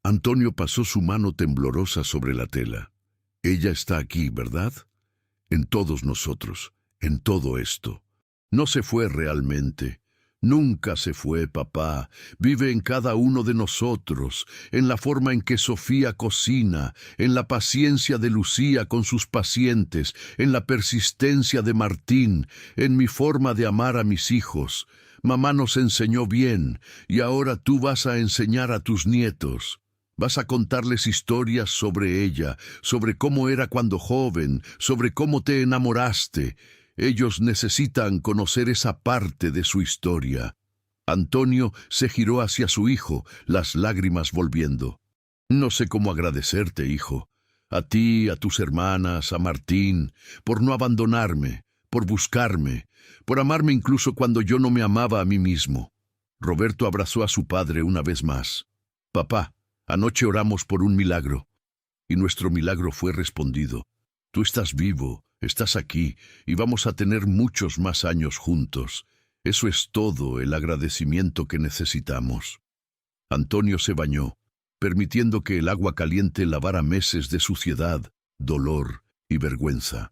Antonio pasó su mano temblorosa sobre la tela. «Ella está aquí, ¿verdad? En todos nosotros, en todo esto. No se fue realmente. Nunca se fue, papá. Vive en cada uno de nosotros, en la forma en que Sofía cocina, en la paciencia de Lucía con sus pacientes, en la persistencia de Martín, en mi forma de amar a mis hijos. Mamá nos enseñó bien, y ahora tú vas a enseñar a tus nietos. Vas a contarles historias sobre ella, sobre cómo era cuando joven, sobre cómo te enamoraste. Ellos necesitan conocer esa parte de su historia». Antonio se giró hacia su hijo, las lágrimas volviendo. «No sé cómo agradecerte, hijo. A ti, a tus hermanas, a Martín, por no abandonarme, por buscarme, por amarme incluso cuando yo no me amaba a mí mismo. Roberto abrazó a su padre una vez más. Papá, anoche oramos por un milagro, y nuestro milagro fue respondido. Tú estás vivo, estás aquí, y vamos a tener muchos más años juntos. Eso es todo el agradecimiento que necesitamos. Antonio se bañó, permitiendo que el agua caliente lavara meses de suciedad, dolor y vergüenza.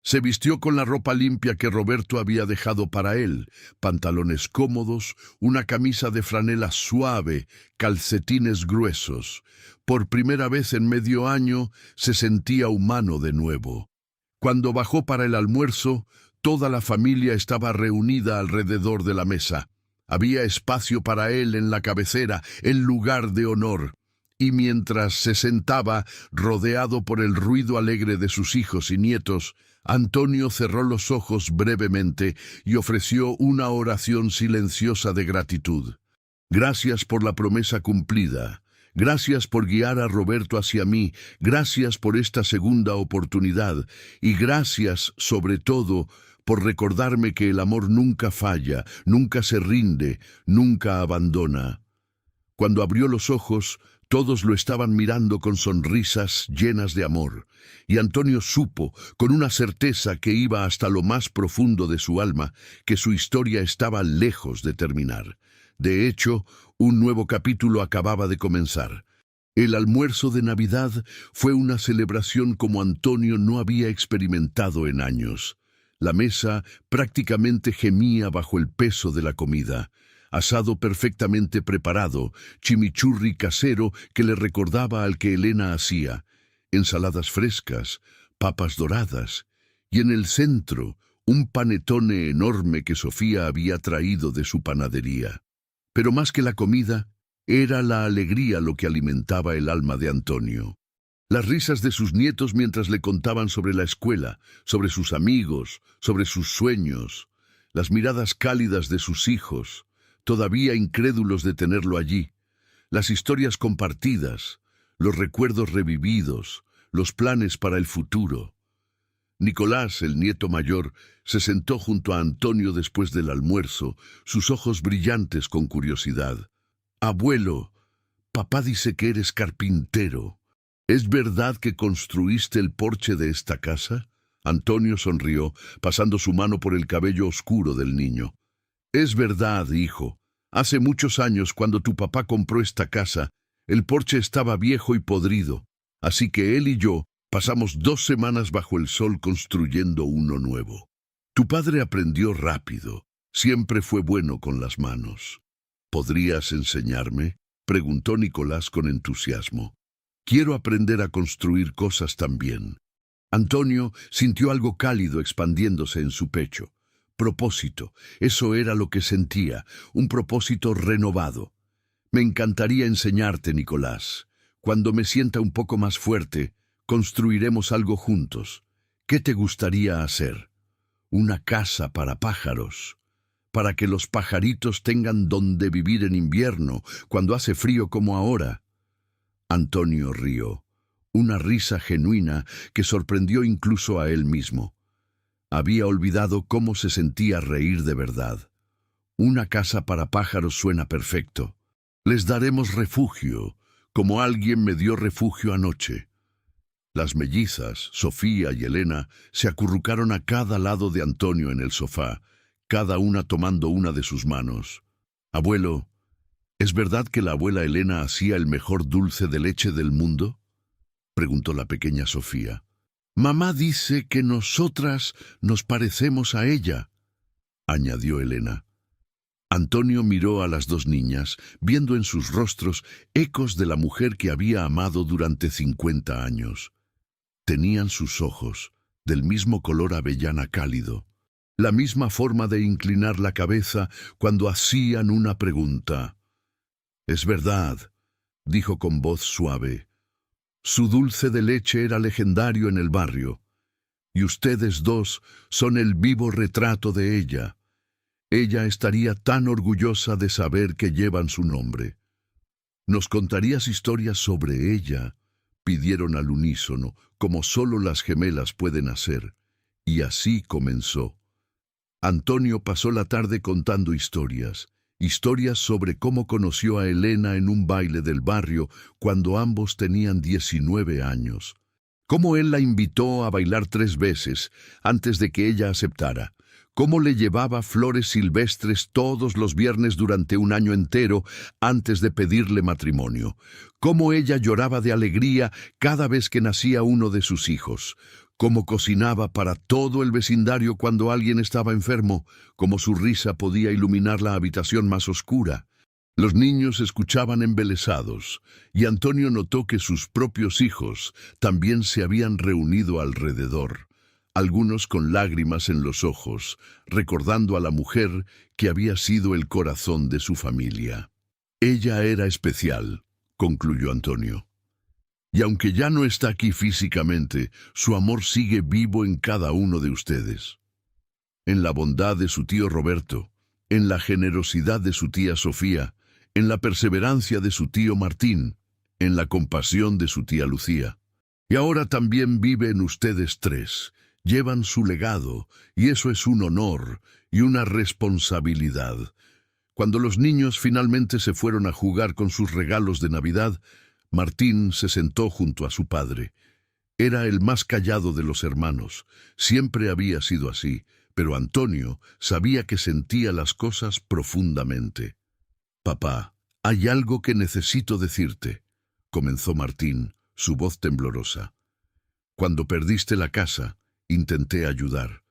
Se vistió con la ropa limpia que Roberto había dejado para él, pantalones cómodos, una camisa de franela suave, calcetines gruesos. Por primera vez en medio año se sentía humano de nuevo. Cuando bajó para el almuerzo, toda la familia estaba reunida alrededor de la mesa. Había espacio para él en la cabecera, en lugar de honor. Y mientras se sentaba, rodeado por el ruido alegre de sus hijos y nietos, Antonio cerró los ojos brevemente y ofreció una oración silenciosa de gratitud. Gracias por la promesa cumplida. Gracias por guiar a Roberto hacia mí. Gracias por esta segunda oportunidad. Y gracias, sobre todo, por recordarme que el amor nunca falla, nunca se rinde, nunca abandona. Cuando abrió los ojos, todos lo estaban mirando con sonrisas llenas de amor, y Antonio supo, con una certeza que iba hasta lo más profundo de su alma, que su historia estaba lejos de terminar. De hecho, un nuevo capítulo acababa de comenzar. El almuerzo de Navidad fue una celebración como Antonio no había experimentado en años. La mesa prácticamente gemía bajo el peso de la comida. Asado perfectamente preparado, chimichurri casero que le recordaba al que Elena hacía, ensaladas frescas, papas doradas, y en el centro un panetone enorme que Sofía había traído de su panadería. Pero más que la comida, era la alegría lo que alimentaba el alma de Antonio. Las risas de sus nietos mientras le contaban sobre la escuela, sobre sus amigos, sobre sus sueños, las miradas cálidas de sus hijos, todavía incrédulos de tenerlo allí, las historias compartidas, los recuerdos revividos, los planes para el futuro. Nicolás, el nieto mayor, se sentó junto a Antonio después del almuerzo, sus ojos brillantes con curiosidad. «Abuelo, papá dice que eres carpintero. ¿Es verdad que construiste el porche de esta casa?» Antonio sonrió, pasando su mano por el cabello oscuro del niño. «Es verdad, hijo. Hace muchos años, cuando tu papá compró esta casa, el porche estaba viejo y podrido, así que él y yo pasamos 2 semanas bajo el sol construyendo uno nuevo. Tu padre aprendió rápido, siempre fue bueno con las manos. ¿Podrías enseñarme?», preguntó Nicolás con entusiasmo. «Quiero aprender a construir cosas también». Antonio sintió algo cálido expandiéndose en su pecho. Propósito, eso era lo que sentía, un propósito renovado. «Me encantaría enseñarte, Nicolás. Cuando me sienta un poco más fuerte, construiremos algo juntos. ¿Qué te gustaría hacer?» «Una casa para pájaros, para que los pajaritos tengan donde vivir en invierno, cuando hace frío como ahora». Antonio rió, una risa genuina que sorprendió incluso a él mismo. Había olvidado cómo se sentía reír de verdad. «Una casa para pájaros suena perfecto. Les daremos refugio, como alguien me dio refugio anoche». Las mellizas, Sofía y Elena, se acurrucaron a cada lado de Antonio en el sofá, cada una tomando una de sus manos. «Abuelo, ¿es verdad que la abuela Elena hacía el mejor dulce de leche del mundo?», preguntó la pequeña Sofía. «Mamá dice que nosotras nos parecemos a ella», añadió Elena. Antonio miró a las 2 niñas, viendo en sus rostros ecos de la mujer que había amado durante 50 años. Tenían sus ojos, del mismo color avellana cálido, la misma forma de inclinar la cabeza cuando hacían una pregunta. «Es verdad», dijo con voz suave. «Su dulce de leche era legendario en el barrio, y ustedes 2 son el vivo retrato de ella. Ella estaría tan orgullosa de saber que llevan su nombre». «¿Nos contarías historias sobre ella?», pidieron al unísono, como solo las gemelas pueden hacer. Y así comenzó. Antonio pasó la tarde contando historias, historias sobre cómo conoció a Elena en un baile del barrio cuando ambos tenían 19 años. Cómo él la invitó a bailar 3 veces antes de que ella aceptara. Cómo le llevaba flores silvestres todos los viernes durante un año entero antes de pedirle matrimonio. Cómo ella lloraba de alegría cada vez que nacía uno de sus hijos. Cómo cocinaba para todo el vecindario cuando alguien estaba enfermo. Cómo su risa podía iluminar la habitación más oscura. Los niños escuchaban embelesados, y Antonio notó que sus propios hijos también se habían reunido alrededor, algunos con lágrimas en los ojos, recordando a la mujer que había sido el corazón de su familia. Ella era especial, concluyó Antonio. Y aunque ya no está aquí físicamente, su amor sigue vivo en cada uno de ustedes. En la bondad de su tío Roberto, en la generosidad de su tía Sofía, en la perseverancia de su tío Martín, en la compasión de su tía Lucía. Y ahora también vive en ustedes 3. Llevan su legado, y eso es un honor y una responsabilidad. Cuando los niños finalmente se fueron a jugar con sus regalos de Navidad, Martín se sentó junto a su padre. Era el más callado de los hermanos. Siempre había sido así, pero Antonio sabía que sentía las cosas profundamente. «Papá, hay algo que necesito decirte», comenzó Martín, su voz temblorosa. «Cuando perdiste la casa, intenté ayudar.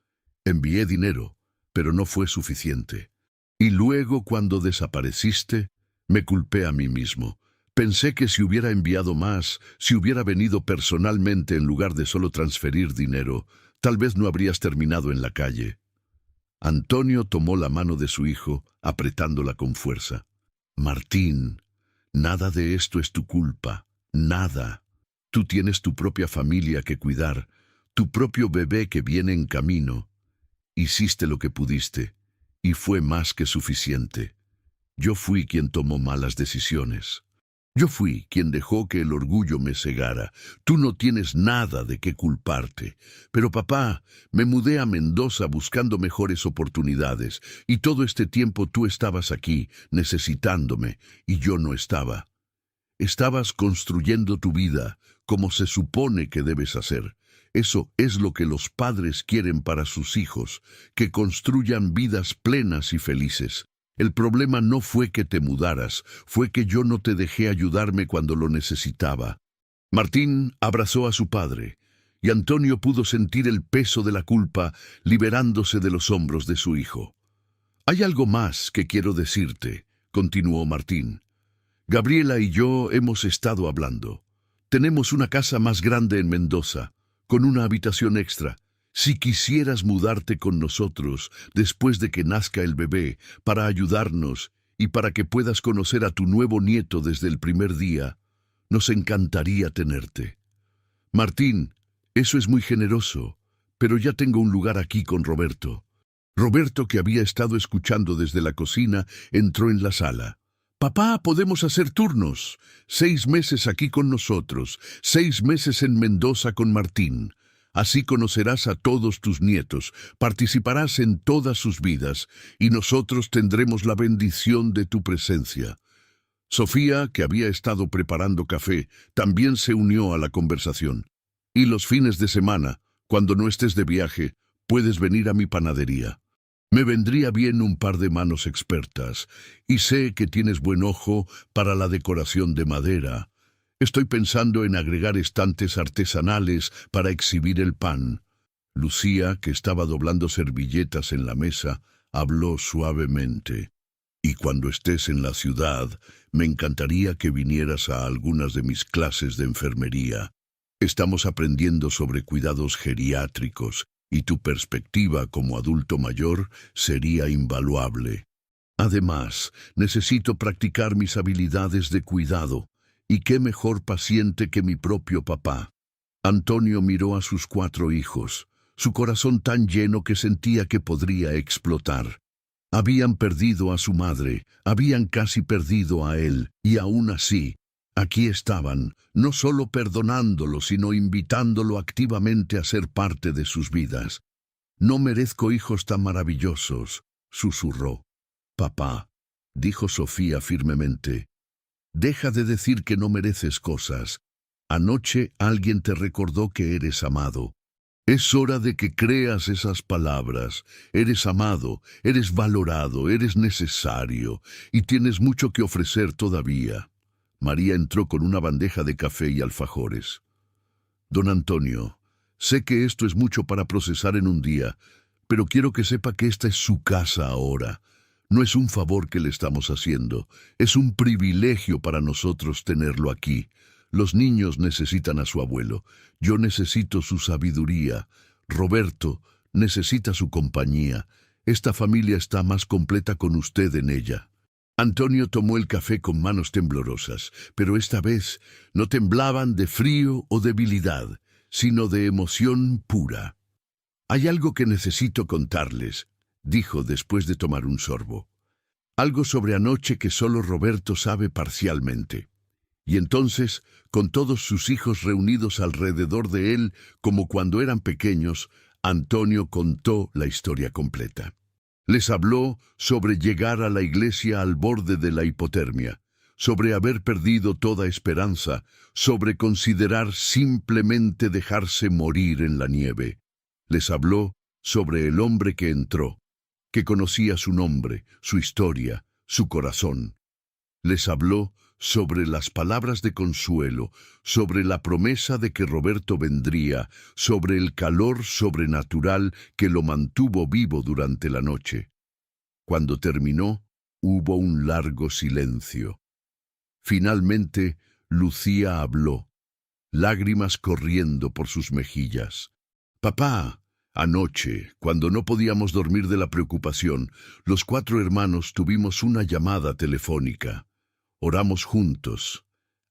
Envié dinero, pero no fue suficiente. Y luego, cuando desapareciste, me culpé a mí mismo. Pensé que si hubiera enviado más, si hubiera venido personalmente en lugar de solo transferir dinero, tal vez no habrías terminado en la calle». Antonio tomó la mano de su hijo, apretándola con fuerza. «Martín, nada de esto es tu culpa, nada. Tú tienes tu propia familia que cuidar, tu propio bebé que viene en camino. Hiciste lo que pudiste, y fue más que suficiente. Yo fui quien tomó malas decisiones. Yo fui quien dejó que el orgullo me cegara. Tú no tienes nada de qué culparte. Pero papá, me mudé a Mendoza buscando mejores oportunidades, y todo este tiempo tú estabas aquí, necesitándome, y yo no estaba. Estabas construyendo tu vida, como se supone que debes hacer. Eso es lo que los padres quieren para sus hijos, que construyan vidas plenas y felices. El problema no fue que te mudaras, fue que yo no te dejé ayudarme cuando lo necesitaba». Martín abrazó a su padre, y Antonio pudo sentir el peso de la culpa liberándose de los hombros de su hijo. «Hay algo más que quiero decirte», continuó Martín. «Gabriela y yo hemos estado hablando. Tenemos una casa más grande en Mendoza, con una habitación extra. Si quisieras mudarte con nosotros después de que nazca el bebé, para ayudarnos y para que puedas conocer a tu nuevo nieto desde el primer día, nos encantaría tenerte». «Martín, eso es muy generoso, pero ya tengo un lugar aquí con Roberto». Roberto, que había estado escuchando desde la cocina, entró en la sala. «Papá, podemos hacer turnos. 6 meses aquí con nosotros, 6 meses en Mendoza con Martín. Así conocerás a todos tus nietos, participarás en todas sus vidas, y nosotros tendremos la bendición de tu presencia». Sofía, que había estado preparando café, también se unió a la conversación. «Y los fines de semana, cuando no estés de viaje, puedes venir a mi panadería. Me vendría bien un par de manos expertas, y sé que tienes buen ojo para la decoración de madera. Estoy pensando en agregar estantes artesanales para exhibir el pan». Lucía, que estaba doblando servilletas en la mesa, habló suavemente. «Y cuando estés en la ciudad, me encantaría que vinieras a algunas de mis clases de enfermería. Estamos aprendiendo sobre cuidados geriátricos, y tu perspectiva como adulto mayor sería invaluable. Además, necesito practicar mis habilidades de cuidado. Y qué mejor paciente que mi propio papá». Antonio miró a sus 4 hijos, su corazón tan lleno que sentía que podría explotar. Habían perdido a su madre, habían casi perdido a él, y aún así, aquí estaban, no solo perdonándolo, sino invitándolo activamente a ser parte de sus vidas. No merezco hijos tan maravillosos, susurró. Papá, dijo Sofía firmemente, deja de decir que no mereces cosas. Anoche alguien te recordó que eres amado. Es hora de que creas esas palabras. Eres amado, eres valorado, eres necesario, y tienes mucho que ofrecer todavía. María entró con una bandeja de café y alfajores. Don Antonio, sé que esto es mucho para procesar en un día, pero quiero que sepa que esta es su casa ahora. No es un favor que le estamos haciendo, es un privilegio para nosotros tenerlo aquí. Los niños necesitan a su abuelo, yo necesito su sabiduría, Roberto necesita su compañía. Esta familia está más completa con usted en ella. Antonio tomó el café con manos temblorosas, pero esta vez no temblaban de frío o debilidad, sino de emoción pura. Hay algo que necesito contarles, dijo después de tomar un sorbo. Algo sobre anoche que solo Roberto sabe parcialmente. Y entonces, con todos sus hijos reunidos alrededor de él, como cuando eran pequeños, Antonio contó la historia completa. Les habló sobre llegar a la iglesia al borde de la hipotermia, sobre haber perdido toda esperanza, sobre considerar simplemente dejarse morir en la nieve. Les habló sobre el hombre que entró, que conocía su nombre, su historia, su corazón. Les habló sobre las palabras de consuelo, sobre la promesa de que Roberto vendría, sobre el calor sobrenatural que lo mantuvo vivo durante la noche. Cuando terminó, hubo un largo silencio. Finalmente, Lucía habló, lágrimas corriendo por sus mejillas. «Papá, anoche, cuando no podíamos dormir de la preocupación, los 4 hermanos tuvimos una llamada telefónica. Oramos juntos,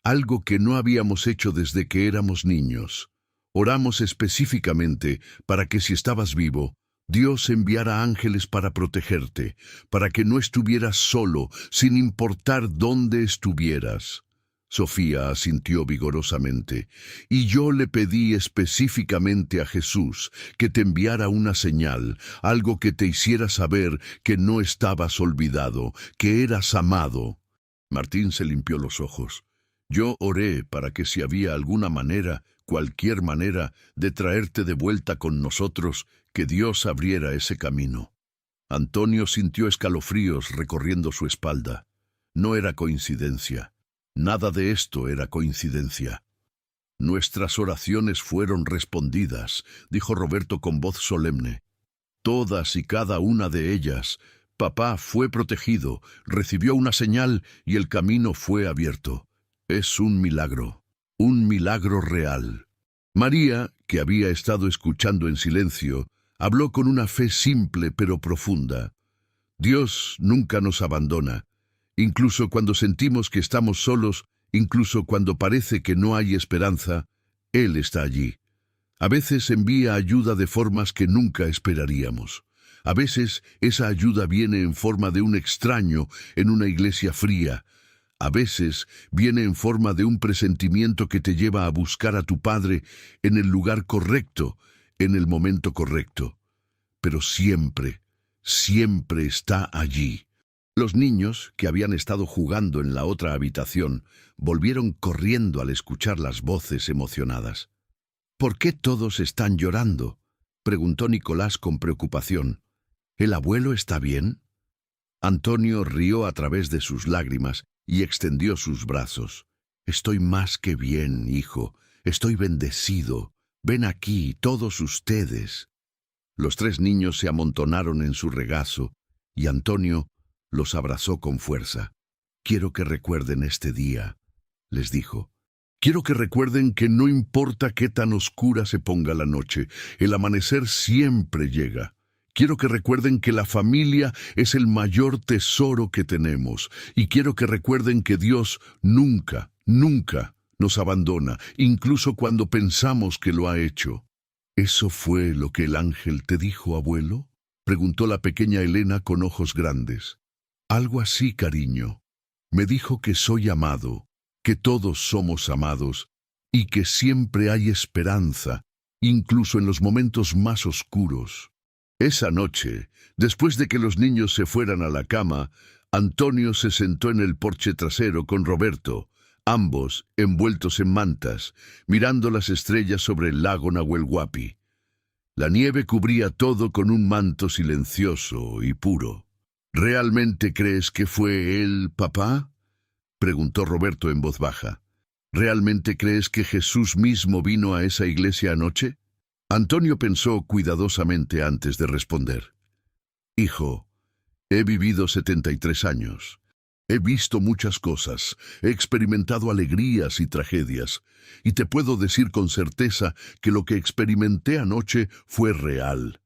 algo que no habíamos hecho desde que éramos niños. Oramos específicamente para que si estabas vivo, Dios enviara ángeles para protegerte, para que no estuvieras solo, sin importar dónde estuvieras». Sofía asintió vigorosamente. «Y yo le pedí específicamente a Jesús que te enviara una señal, algo que te hiciera saber que no estabas olvidado, que eras amado». Martín se limpió los ojos. «Yo oré para que si había alguna manera, cualquier manera, de traerte de vuelta con nosotros, que Dios abriera ese camino». Antonio sintió escalofríos recorriendo su espalda. No era coincidencia. Nada de esto era coincidencia. «Nuestras oraciones fueron respondidas», dijo Roberto con voz solemne. «Todas y cada una de ellas. Papá fue protegido, recibió una señal y el camino fue abierto. Es un milagro real». María, que había estado escuchando en silencio, habló con una fe simple pero profunda. «Dios nunca nos abandona. Incluso cuando sentimos que estamos solos, incluso cuando parece que no hay esperanza, Él está allí. A veces envía ayuda de formas que nunca esperaríamos. A veces esa ayuda viene en forma de un extraño en una iglesia fría. A veces viene en forma de un presentimiento que te lleva a buscar a tu Padre en el lugar correcto, en el momento correcto. Pero siempre, siempre está allí». Los niños, que habían estado jugando en la otra habitación, volvieron corriendo al escuchar las voces emocionadas. «¿Por qué todos están llorando?», preguntó Nicolás con preocupación. «¿El abuelo está bien?». Antonio rió a través de sus lágrimas y extendió sus brazos. «Estoy más que bien, hijo. Estoy bendecido. Ven aquí, todos ustedes». Los 3 niños se amontonaron en su regazo y Antonio los abrazó con fuerza. «Quiero que recuerden este día», les dijo. «Quiero que recuerden que no importa qué tan oscura se ponga la noche, el amanecer siempre llega. Quiero que recuerden que la familia es el mayor tesoro que tenemos. Y quiero que recuerden que Dios nunca, nunca nos abandona, incluso cuando pensamos que lo ha hecho». «¿Eso fue lo que el ángel te dijo, abuelo?», preguntó la pequeña Elena con ojos grandes. «Algo así, cariño. Me dijo que soy amado, que todos somos amados y que siempre hay esperanza, incluso en los momentos más oscuros». Esa noche, después de que los niños se fueran a la cama, Antonio se sentó en el porche trasero con Roberto, ambos envueltos en mantas, mirando las estrellas sobre el lago Nahuel Huapi. La nieve cubría todo con un manto silencioso y puro. ¿Realmente crees que fue él, papá?, preguntó Roberto en voz baja. ¿Realmente crees que Jesús mismo vino a esa iglesia anoche? Antonio pensó cuidadosamente antes de responder. Hijo, he vivido 73 años. He visto muchas cosas, he experimentado alegrías y tragedias, y te puedo decir con certeza que lo que experimenté anoche fue real.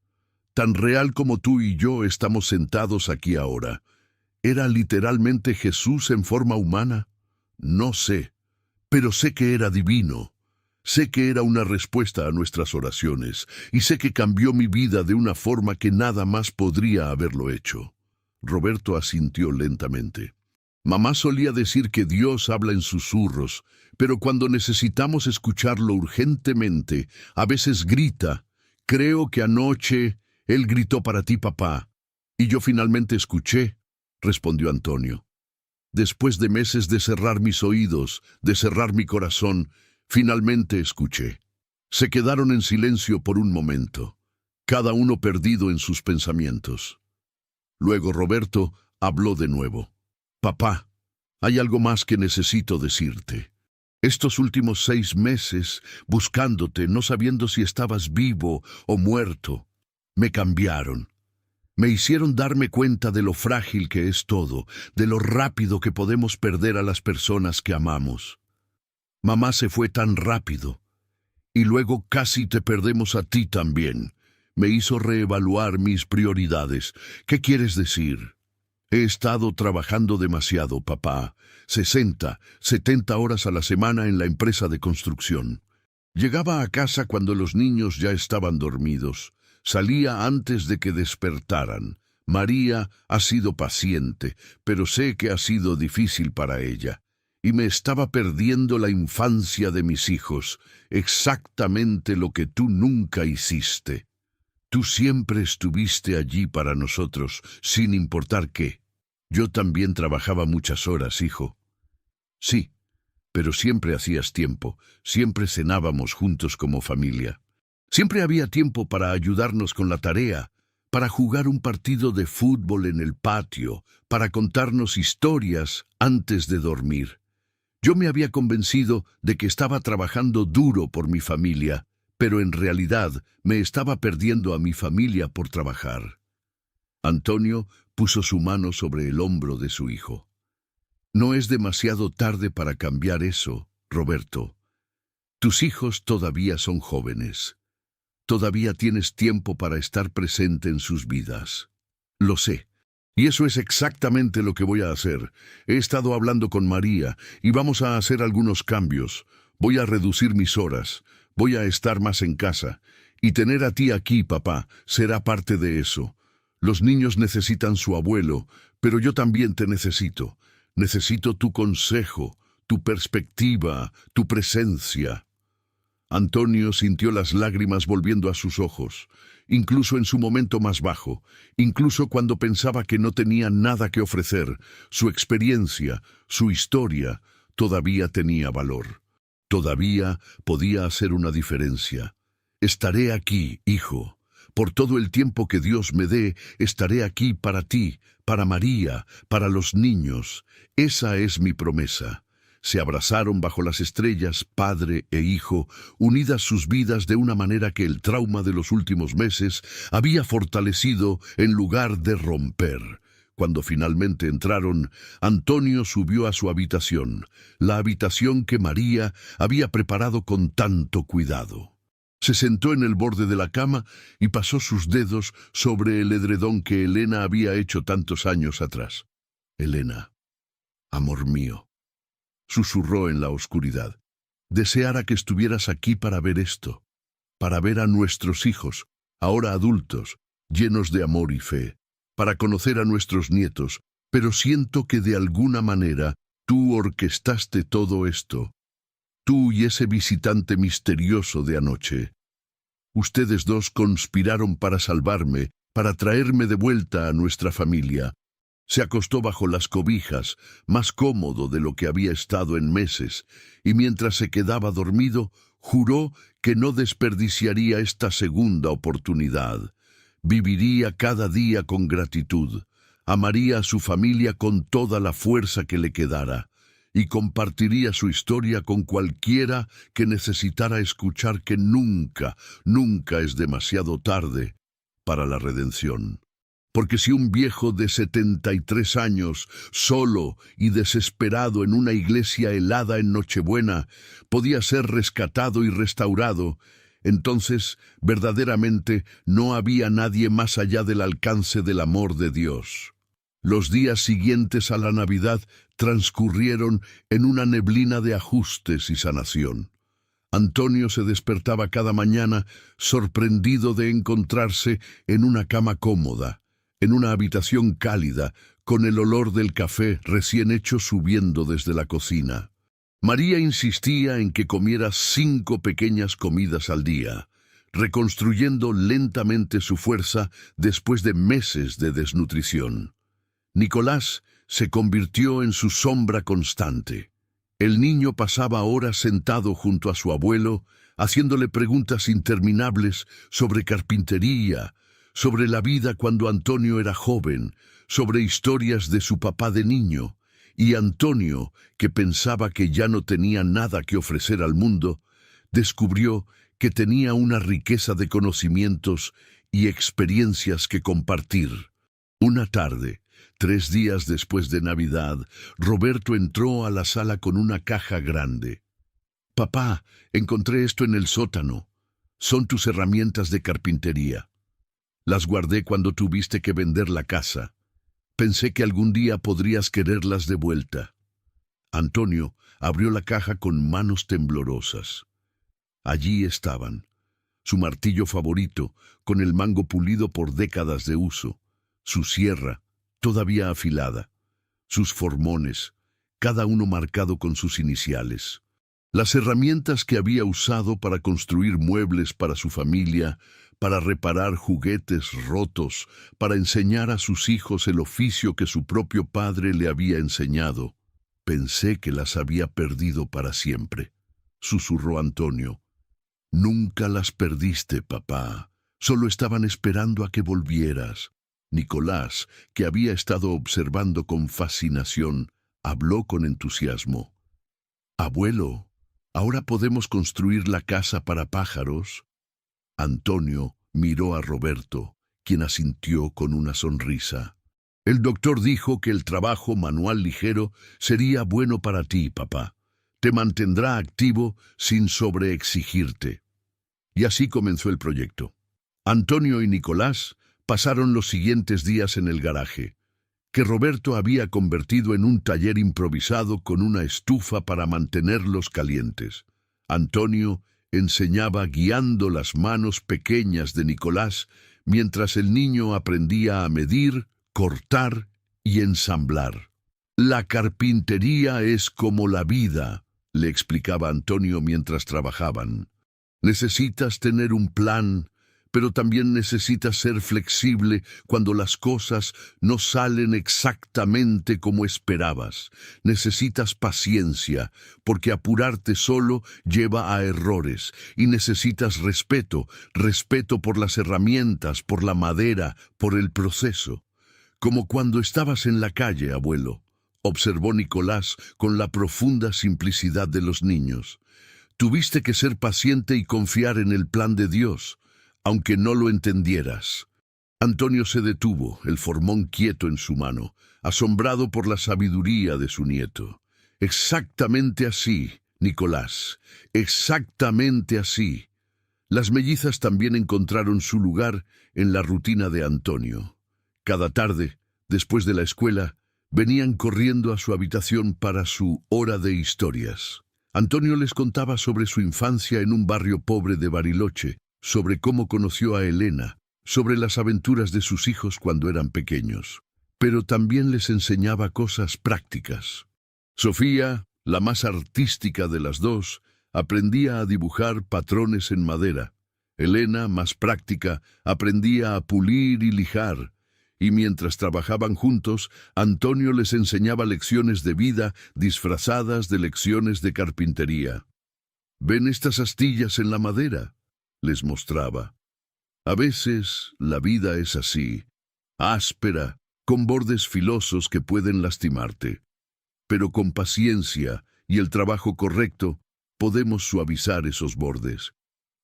Tan real como tú y yo estamos sentados aquí ahora. ¿Era literalmente Jesús en forma humana? No sé, pero sé que era divino. Sé que era una respuesta a nuestras oraciones, y sé que cambió mi vida de una forma que nada más podría haberlo hecho. Roberto asintió lentamente. Mamá solía decir que Dios habla en susurros, pero cuando necesitamos escucharlo urgentemente, a veces grita. Creo que anoche Él gritó para ti, papá, y yo finalmente escuché, respondió Antonio. Después de meses de cerrar mis oídos, de cerrar mi corazón, finalmente escuché. Se quedaron en silencio por un momento, cada uno perdido en sus pensamientos. Luego Roberto habló de nuevo. Papá, hay algo más que necesito decirte. Estos últimos 6 meses, buscándote, no sabiendo si estabas vivo o muerto, me cambiaron. Me hicieron darme cuenta de lo frágil que es todo, de lo rápido que podemos perder a las personas que amamos. Mamá se fue tan rápido, y luego casi te perdemos a ti también. Me hizo reevaluar mis prioridades. ¿Qué quieres decir? He estado trabajando demasiado, papá. 60, 70 horas a la semana en la empresa de construcción. Llegaba a casa cuando los niños ya estaban dormidos. Salía antes de que despertaran. María ha sido paciente, pero sé que ha sido difícil para ella. Y me estaba perdiendo la infancia de mis hijos, exactamente lo que tú nunca hiciste. Tú siempre estuviste allí para nosotros, sin importar qué. Yo también trabajaba muchas horas, hijo. Sí, pero siempre hacías tiempo, siempre cenábamos juntos como familia. Siempre había tiempo para ayudarnos con la tarea, para jugar un partido de fútbol en el patio, para contarnos historias antes de dormir. Yo me había convencido de que estaba trabajando duro por mi familia, pero en realidad me estaba perdiendo a mi familia por trabajar. Antonio puso su mano sobre el hombro de su hijo. No es demasiado tarde para cambiar eso, Roberto. Tus hijos todavía son jóvenes. Todavía tienes tiempo para estar presente en sus vidas. Lo sé. Y eso es exactamente lo que voy a hacer. He estado hablando con María y vamos a hacer algunos cambios. Voy a reducir mis horas. Voy a estar más en casa. Y tener a ti aquí, papá, será parte de eso. Los niños necesitan su abuelo, pero yo también te necesito. Necesito tu consejo, tu perspectiva, tu presencia. Antonio sintió las lágrimas volviendo a sus ojos, incluso en su momento más bajo, incluso cuando pensaba que no tenía nada que ofrecer. Su experiencia, su historia, todavía tenía valor. Todavía podía hacer una diferencia. Estaré aquí, hijo. Por todo el tiempo que Dios me dé, estaré aquí para ti, para María, para los niños. Esa es mi promesa. Se abrazaron bajo las estrellas, padre e hijo, unidas sus vidas de una manera que el trauma de los últimos meses había fortalecido en lugar de romper. Cuando finalmente entraron, Antonio subió a su habitación, la habitación que María había preparado con tanto cuidado. Se sentó en el borde de la cama y pasó sus dedos sobre el edredón que Elena había hecho tantos años atrás. Elena, amor mío, susurró en la oscuridad. Deseara que estuvieras aquí para ver esto, para ver a nuestros hijos, ahora adultos, llenos de amor y fe, para conocer a nuestros nietos, pero siento que de alguna manera tú orquestaste todo esto. Tú y ese visitante misterioso de anoche. Ustedes dos conspiraron para salvarme, para traerme de vuelta a nuestra familia. Se acostó bajo las cobijas, más cómodo de lo que había estado en meses, y mientras se quedaba dormido, juró que no desperdiciaría esta segunda oportunidad. Viviría cada día con gratitud, amaría a su familia con toda la fuerza que le quedara, y compartiría su historia con cualquiera que necesitara escuchar que nunca, nunca es demasiado tarde para la redención. Porque si un viejo de 73 años, solo y desesperado en una iglesia helada en Nochebuena, podía ser rescatado y restaurado, entonces verdaderamente no había nadie más allá del alcance del amor de Dios. Los días siguientes a la Navidad transcurrieron en una neblina de ajustes y sanación. Antonio se despertaba cada mañana sorprendido de encontrarse en una cama cómoda, en una habitación cálida, con el olor del café recién hecho subiendo desde la cocina. María insistía en que comiera 5 pequeñas comidas al día, reconstruyendo lentamente su fuerza después de meses de desnutrición. Nicolás se convirtió en su sombra constante. El niño pasaba horas sentado junto a su abuelo, haciéndole preguntas interminables sobre carpintería, sobre la vida cuando Antonio era joven, sobre historias de su papá de niño, y Antonio, que pensaba que ya no tenía nada que ofrecer al mundo, descubrió que tenía una riqueza de conocimientos y experiencias que compartir. Una tarde, 3 días después de Navidad, Roberto entró a la sala con una caja grande. «Papá, encontré esto en el sótano. Son tus herramientas de carpintería. Las guardé cuando tuviste que vender la casa. Pensé que algún día podrías quererlas de vuelta». Antonio abrió la caja con manos temblorosas. Allí estaban: su martillo favorito, con el mango pulido por décadas de uso, su sierra, todavía afilada, sus formones, cada uno marcado con sus iniciales. Las herramientas que había usado para construir muebles para su familia, para reparar juguetes rotos, para enseñar a sus hijos el oficio que su propio padre le había enseñado. «Pensé que las había perdido para siempre», susurró Antonio. «Nunca las perdiste, papá. Solo estaban esperando a que volvieras». Nicolás, que había estado observando con fascinación, habló con entusiasmo. «Abuelo, ¿ahora podemos construir la casa para pájaros?» Antonio miró a Roberto, quien asintió con una sonrisa. «El doctor dijo que el trabajo manual ligero sería bueno para ti, papá. Te mantendrá activo sin sobreexigirte». Y así comenzó el proyecto. Antonio y Nicolás pasaron los siguientes días en el garaje, que Roberto había convertido en un taller improvisado con una estufa para mantenerlos calientes. Antonio enseñaba guiando las manos pequeñas de Nicolás, mientras el niño aprendía a medir, cortar y ensamblar. «La carpintería es como la vida», le explicaba Antonio mientras trabajaban. «Necesitas tener un plan, pero también necesitas ser flexible cuando las cosas no salen exactamente como esperabas. Necesitas paciencia, porque apurarte solo lleva a errores. Y necesitas respeto, respeto por las herramientas, por la madera, por el proceso. Como cuando estabas en la calle, abuelo», observó Nicolás con la profunda simplicidad de los niños. «Tuviste que ser paciente y confiar en el plan de Dios, aunque no lo entendieras». Antonio se detuvo, el formón quieto en su mano, asombrado por la sabiduría de su nieto. «Exactamente así, Nicolás, exactamente así». Las mellizas también encontraron su lugar en la rutina de Antonio. Cada tarde, después de la escuela, venían corriendo a su habitación para su hora de historias. Antonio les contaba sobre su infancia en un barrio pobre de Bariloche, sobre cómo conoció a Elena, sobre las aventuras de sus hijos cuando eran pequeños. Pero también les enseñaba cosas prácticas. Sofía, la más artística de las dos, aprendía a dibujar patrones en madera, Elena, más práctica, aprendía a pulir y lijar, y mientras trabajaban juntos, Antonio les enseñaba lecciones de vida disfrazadas de lecciones de carpintería. «¿Ven estas astillas en la madera?», les mostraba. «A veces la vida es así, áspera, con bordes filosos que pueden lastimarte. Pero con paciencia y el trabajo correcto, podemos suavizar esos bordes.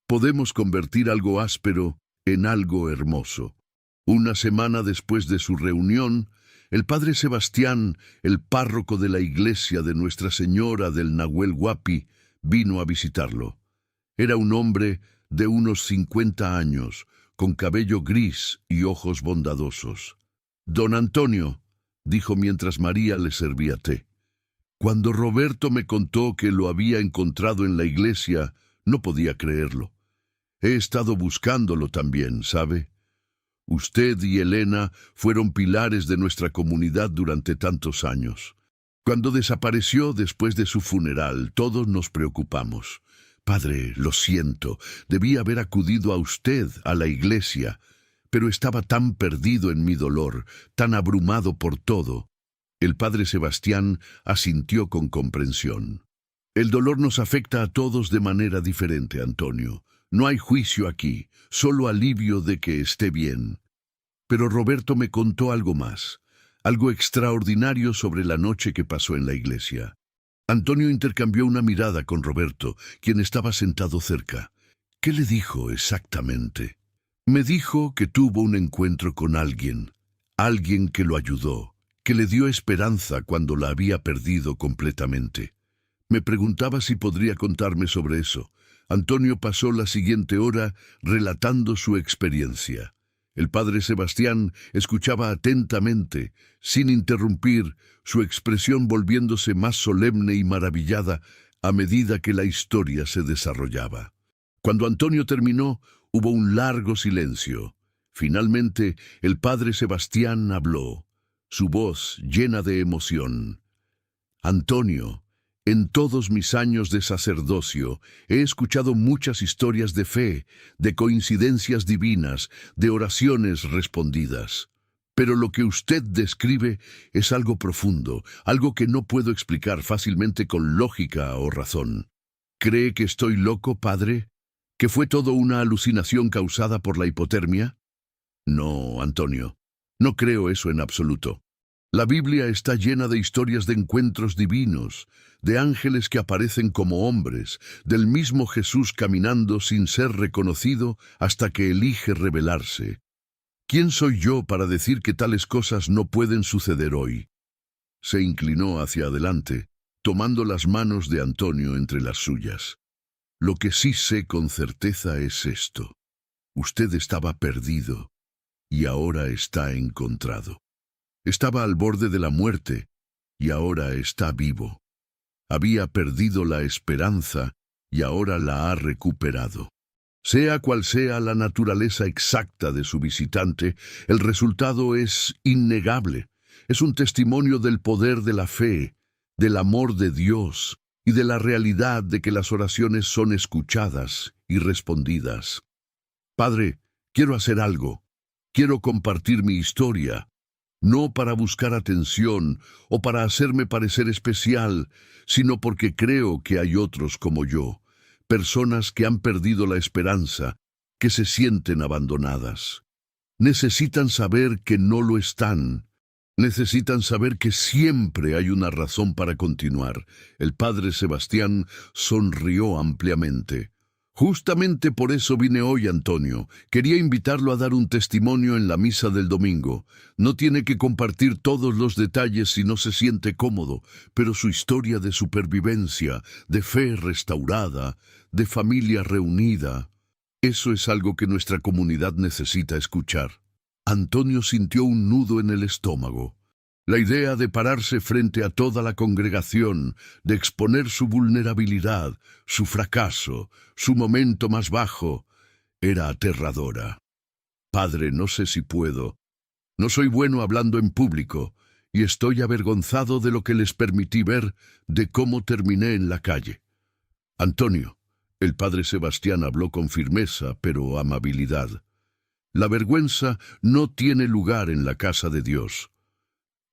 Podemos convertir algo áspero en algo hermoso». Una semana después de su reunión, el padre Sebastián, el párroco de la iglesia de Nuestra Señora del Nahuel Huapi, vino a visitarlo. Era un hombre de unos 50 años, con cabello gris y ojos bondadosos. «Don Antonio», dijo mientras María le servía té, «cuando Roberto me contó que lo había encontrado en la iglesia, no podía creerlo. He estado buscándolo también, ¿sabe? Usted y Elena fueron pilares de nuestra comunidad durante tantos años. Cuando desapareció después de su funeral, todos nos preocupamos. Padre, lo siento, debí haber acudido a usted, a la iglesia, pero estaba tan perdido en mi dolor, tan abrumado por todo». El padre Sebastián asintió con comprensión. «El dolor nos afecta a todos de manera diferente, Antonio. No hay juicio aquí, solo alivio de que esté bien. Pero Roberto me contó algo más, algo extraordinario sobre la noche que pasó en la iglesia». Antonio intercambió una mirada con Roberto, quien estaba sentado cerca. «¿Qué le dijo exactamente?» «Me dijo que tuvo un encuentro con alguien que lo ayudó, que le dio esperanza cuando la había perdido completamente. Me preguntaba si podría contarme sobre eso». Antonio pasó la siguiente hora relatando su experiencia. El padre Sebastián escuchaba atentamente, sin interrumpir, su expresión volviéndose más solemne y maravillada a medida que la historia se desarrollaba. Cuando Antonio terminó, hubo un largo silencio. Finalmente, el padre Sebastián habló, su voz llena de emoción. «Antonio, en todos mis años de sacerdocio he escuchado muchas historias de fe, de coincidencias divinas, de oraciones respondidas. Pero lo que usted describe es algo profundo, algo que no puedo explicar fácilmente con lógica o razón. ¿Cree que estoy loco, padre? ¿Que fue todo una alucinación causada por la hipotermia?» «No, Antonio, no creo eso en absoluto. La Biblia está llena de historias de encuentros divinos, de ángeles que aparecen como hombres, del mismo Jesús caminando sin ser reconocido hasta que elige revelarse. ¿Quién soy yo para decir que tales cosas no pueden suceder hoy?» Se inclinó hacia adelante, tomando las manos de Antonio entre las suyas. «Lo que sí sé con certeza es esto. Usted estaba perdido y ahora está encontrado. Estaba al borde de la muerte y ahora está vivo. Había perdido la esperanza y ahora la ha recuperado. Sea cual sea la naturaleza exacta de su visitante, el resultado es innegable. Es un testimonio del poder de la fe, del amor de Dios y de la realidad de que las oraciones son escuchadas y respondidas. Padre, quiero hacer algo. Quiero compartir mi historia. No para buscar atención o para hacerme parecer especial, sino porque creo que hay otros como yo, personas que han perdido la esperanza, que se sienten abandonadas. Necesitan saber que no lo están. Necesitan saber que siempre hay una razón para continuar». El padre Sebastián sonrió ampliamente. «Justamente por eso vine hoy, Antonio. Quería invitarlo a dar un testimonio en la misa del domingo. No tiene que compartir todos los detalles si no se siente cómodo, pero su historia de supervivencia, de fe restaurada, de familia reunida, eso es algo que nuestra comunidad necesita escuchar». Antonio sintió un nudo en el estómago. La idea de pararse frente a toda la congregación, de exponer su vulnerabilidad, su fracaso, su momento más bajo, era aterradora. «Padre, no sé si puedo. No soy bueno hablando en público, y estoy avergonzado de lo que les permití ver, de cómo terminé en la calle. Antonio, El padre Sebastián habló con firmeza, pero amabilidad. La vergüenza no tiene lugar en la casa de Dios.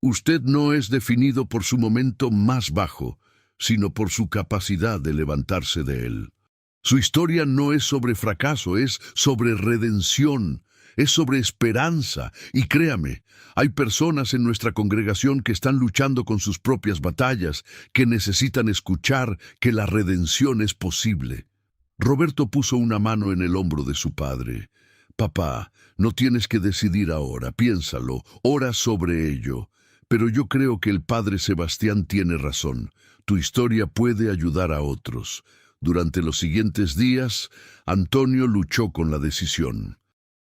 Usted no es definido por su momento más bajo, sino por su capacidad de levantarse de él. Su historia no es sobre fracaso, es sobre redención, es sobre esperanza. Y créame, hay personas en nuestra congregación que están luchando con sus propias batallas, que necesitan escuchar que la redención es posible. Roberto puso una mano en el hombro de su padre. Papá, no tienes que decidir ahora, piénsalo, ora sobre ello. Pero yo creo que el padre Sebastián tiene razón. Tu historia puede ayudar a otros. Durante los siguientes días, Antonio luchó con la decisión.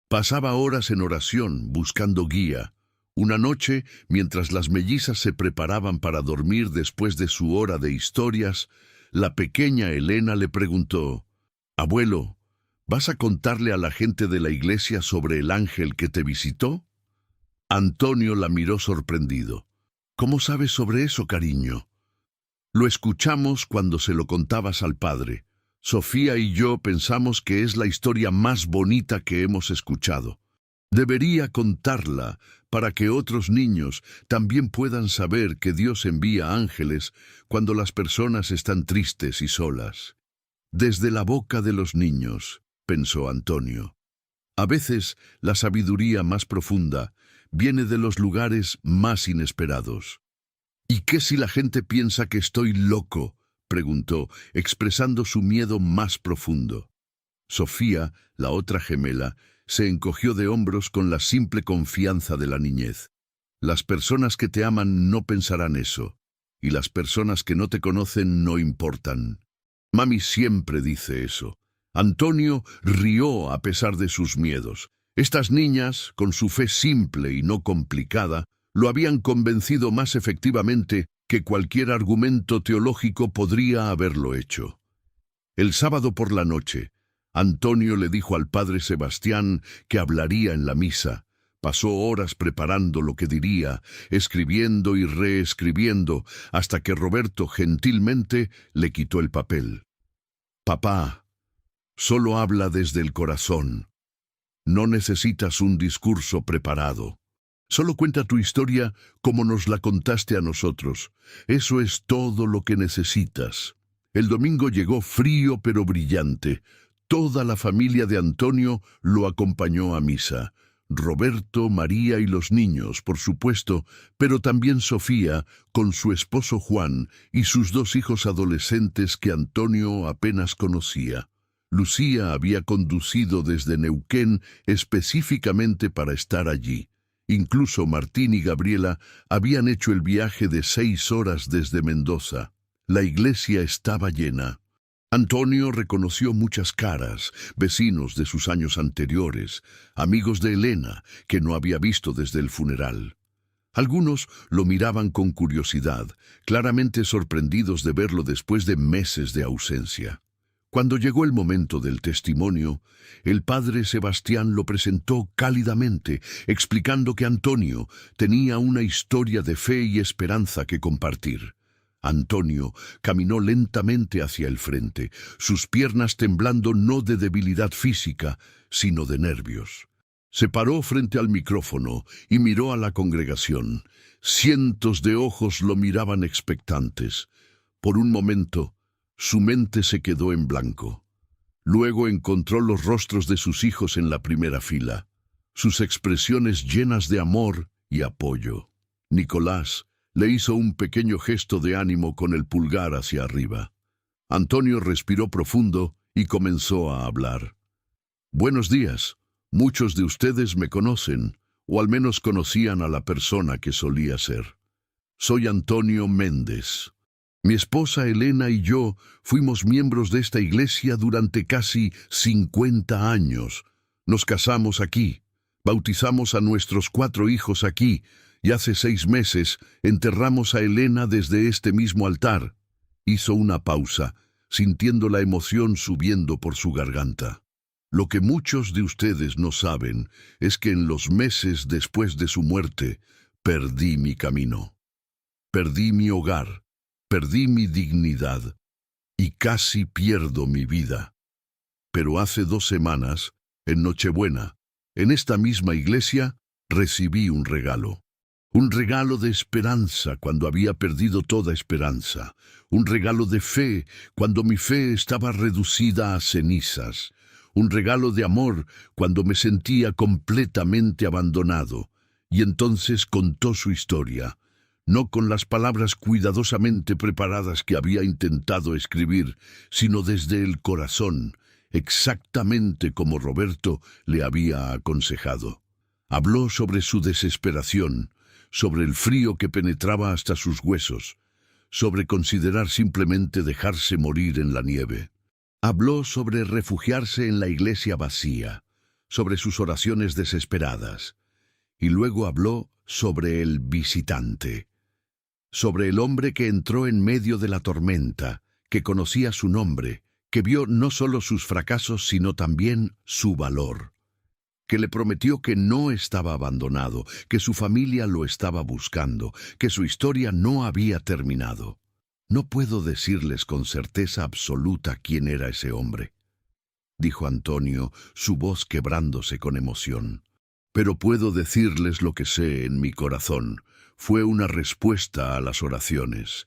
Pasaba horas en oración, buscando guía. Una noche, mientras las mellizas se preparaban para dormir después de su hora de historias, la pequeña Elena le preguntó: «Abuelo, ¿vas a contarle a la gente de la iglesia sobre el ángel que te visitó?» Antonio la miró sorprendido. «¿Cómo sabes sobre eso, cariño?» «Lo escuchamos cuando se lo contabas al padre. Sofía y yo pensamos que es la historia más bonita que hemos escuchado. Debería contarla para que otros niños también puedan saber que Dios envía ángeles cuando las personas están tristes y solas». «Desde la boca de los niños», pensó Antonio. A veces la sabiduría más profunda viene de los lugares más inesperados. «¿Y qué si la gente piensa que estoy loco?», preguntó, expresando su miedo más profundo. Sofía, la otra gemela, se encogió de hombros con la simple confianza de la niñez. «Las personas que te aman no pensarán eso, y las personas que no te conocen no importan. Mami siempre dice eso». Antonio rió a pesar de sus miedos. Estas niñas, con su fe simple y no complicada, lo habían convencido más efectivamente que cualquier argumento teológico podría haberlo hecho. El sábado por la noche, Antonio le dijo al padre Sebastián que hablaría en la misa. Pasó horas preparando lo que diría, escribiendo y reescribiendo, hasta que Roberto gentilmente le quitó el papel. «Papá, solo habla desde el corazón. No necesitas un discurso preparado. Solo cuenta tu historia como nos la contaste a nosotros. Eso es todo lo que necesitas». El domingo llegó frío pero brillante. Toda la familia de Antonio lo acompañó a misa. Roberto, María y los niños, por supuesto, pero también Sofía, con su esposo Juan y sus dos hijos adolescentes que Antonio apenas conocía. Lucía había conducido desde Neuquén específicamente para estar allí. Incluso Martín y Gabriela habían hecho el viaje de 6 horas desde Mendoza. La iglesia estaba llena. Antonio reconoció muchas caras, vecinos de sus años anteriores, amigos de Elena, que no había visto desde el funeral. Algunos lo miraban con curiosidad, claramente sorprendidos de verlo después de meses de ausencia. Cuando llegó el momento del testimonio, el padre Sebastián lo presentó cálidamente, explicando que Antonio tenía una historia de fe y esperanza que compartir. Antonio caminó lentamente hacia el frente, sus piernas temblando no de debilidad física, sino de nervios. Se paró frente al micrófono y miró a la congregación. Cientos de ojos lo miraban expectantes. Por un momento, su mente se quedó en blanco. Luego encontró los rostros de sus hijos en la primera fila, sus expresiones llenas de amor y apoyo. Nicolás le hizo un pequeño gesto de ánimo con el pulgar hacia arriba. Antonio respiró profundo y comenzó a hablar. «Buenos días. Muchos de ustedes me conocen, o al menos conocían a la persona que solía ser. Soy Antonio Méndez. Mi esposa Elena y yo fuimos miembros de esta iglesia durante casi 50 años. Nos casamos aquí, bautizamos a nuestros 4 hijos aquí, y hace 6 meses enterramos a Elena desde este mismo altar». Hizo una pausa, sintiendo la emoción subiendo por su garganta. «Lo que muchos de ustedes no saben es que en los meses después de su muerte, perdí mi camino. Perdí mi hogar, perdí mi dignidad y casi pierdo mi vida. Pero hace 2 semanas, en Nochebuena, en esta misma iglesia, recibí un regalo. Un regalo de esperanza cuando había perdido toda esperanza. Un regalo de fe cuando mi fe estaba reducida a cenizas. Un regalo de amor cuando me sentía completamente abandonado. Y entonces contó su historia, no con las palabras cuidadosamente preparadas que había intentado escribir, sino desde el corazón, exactamente como Roberto le había aconsejado. Habló sobre su desesperación, sobre el frío que penetraba hasta sus huesos, sobre considerar simplemente dejarse morir en la nieve. Habló sobre refugiarse en la iglesia vacía, sobre sus oraciones desesperadas, y luego habló sobre el visitante, sobre el hombre que entró en medio de la tormenta, que conocía su nombre, que vio no solo sus fracasos, sino también su valor, que le prometió que no estaba abandonado, que su familia lo estaba buscando, que su historia no había terminado. No puedo decirles con certeza absoluta quién era ese hombre, dijo Antonio, su voz quebrándose con emoción. Pero puedo decirles lo que sé en mi corazón. Fue una respuesta a las oraciones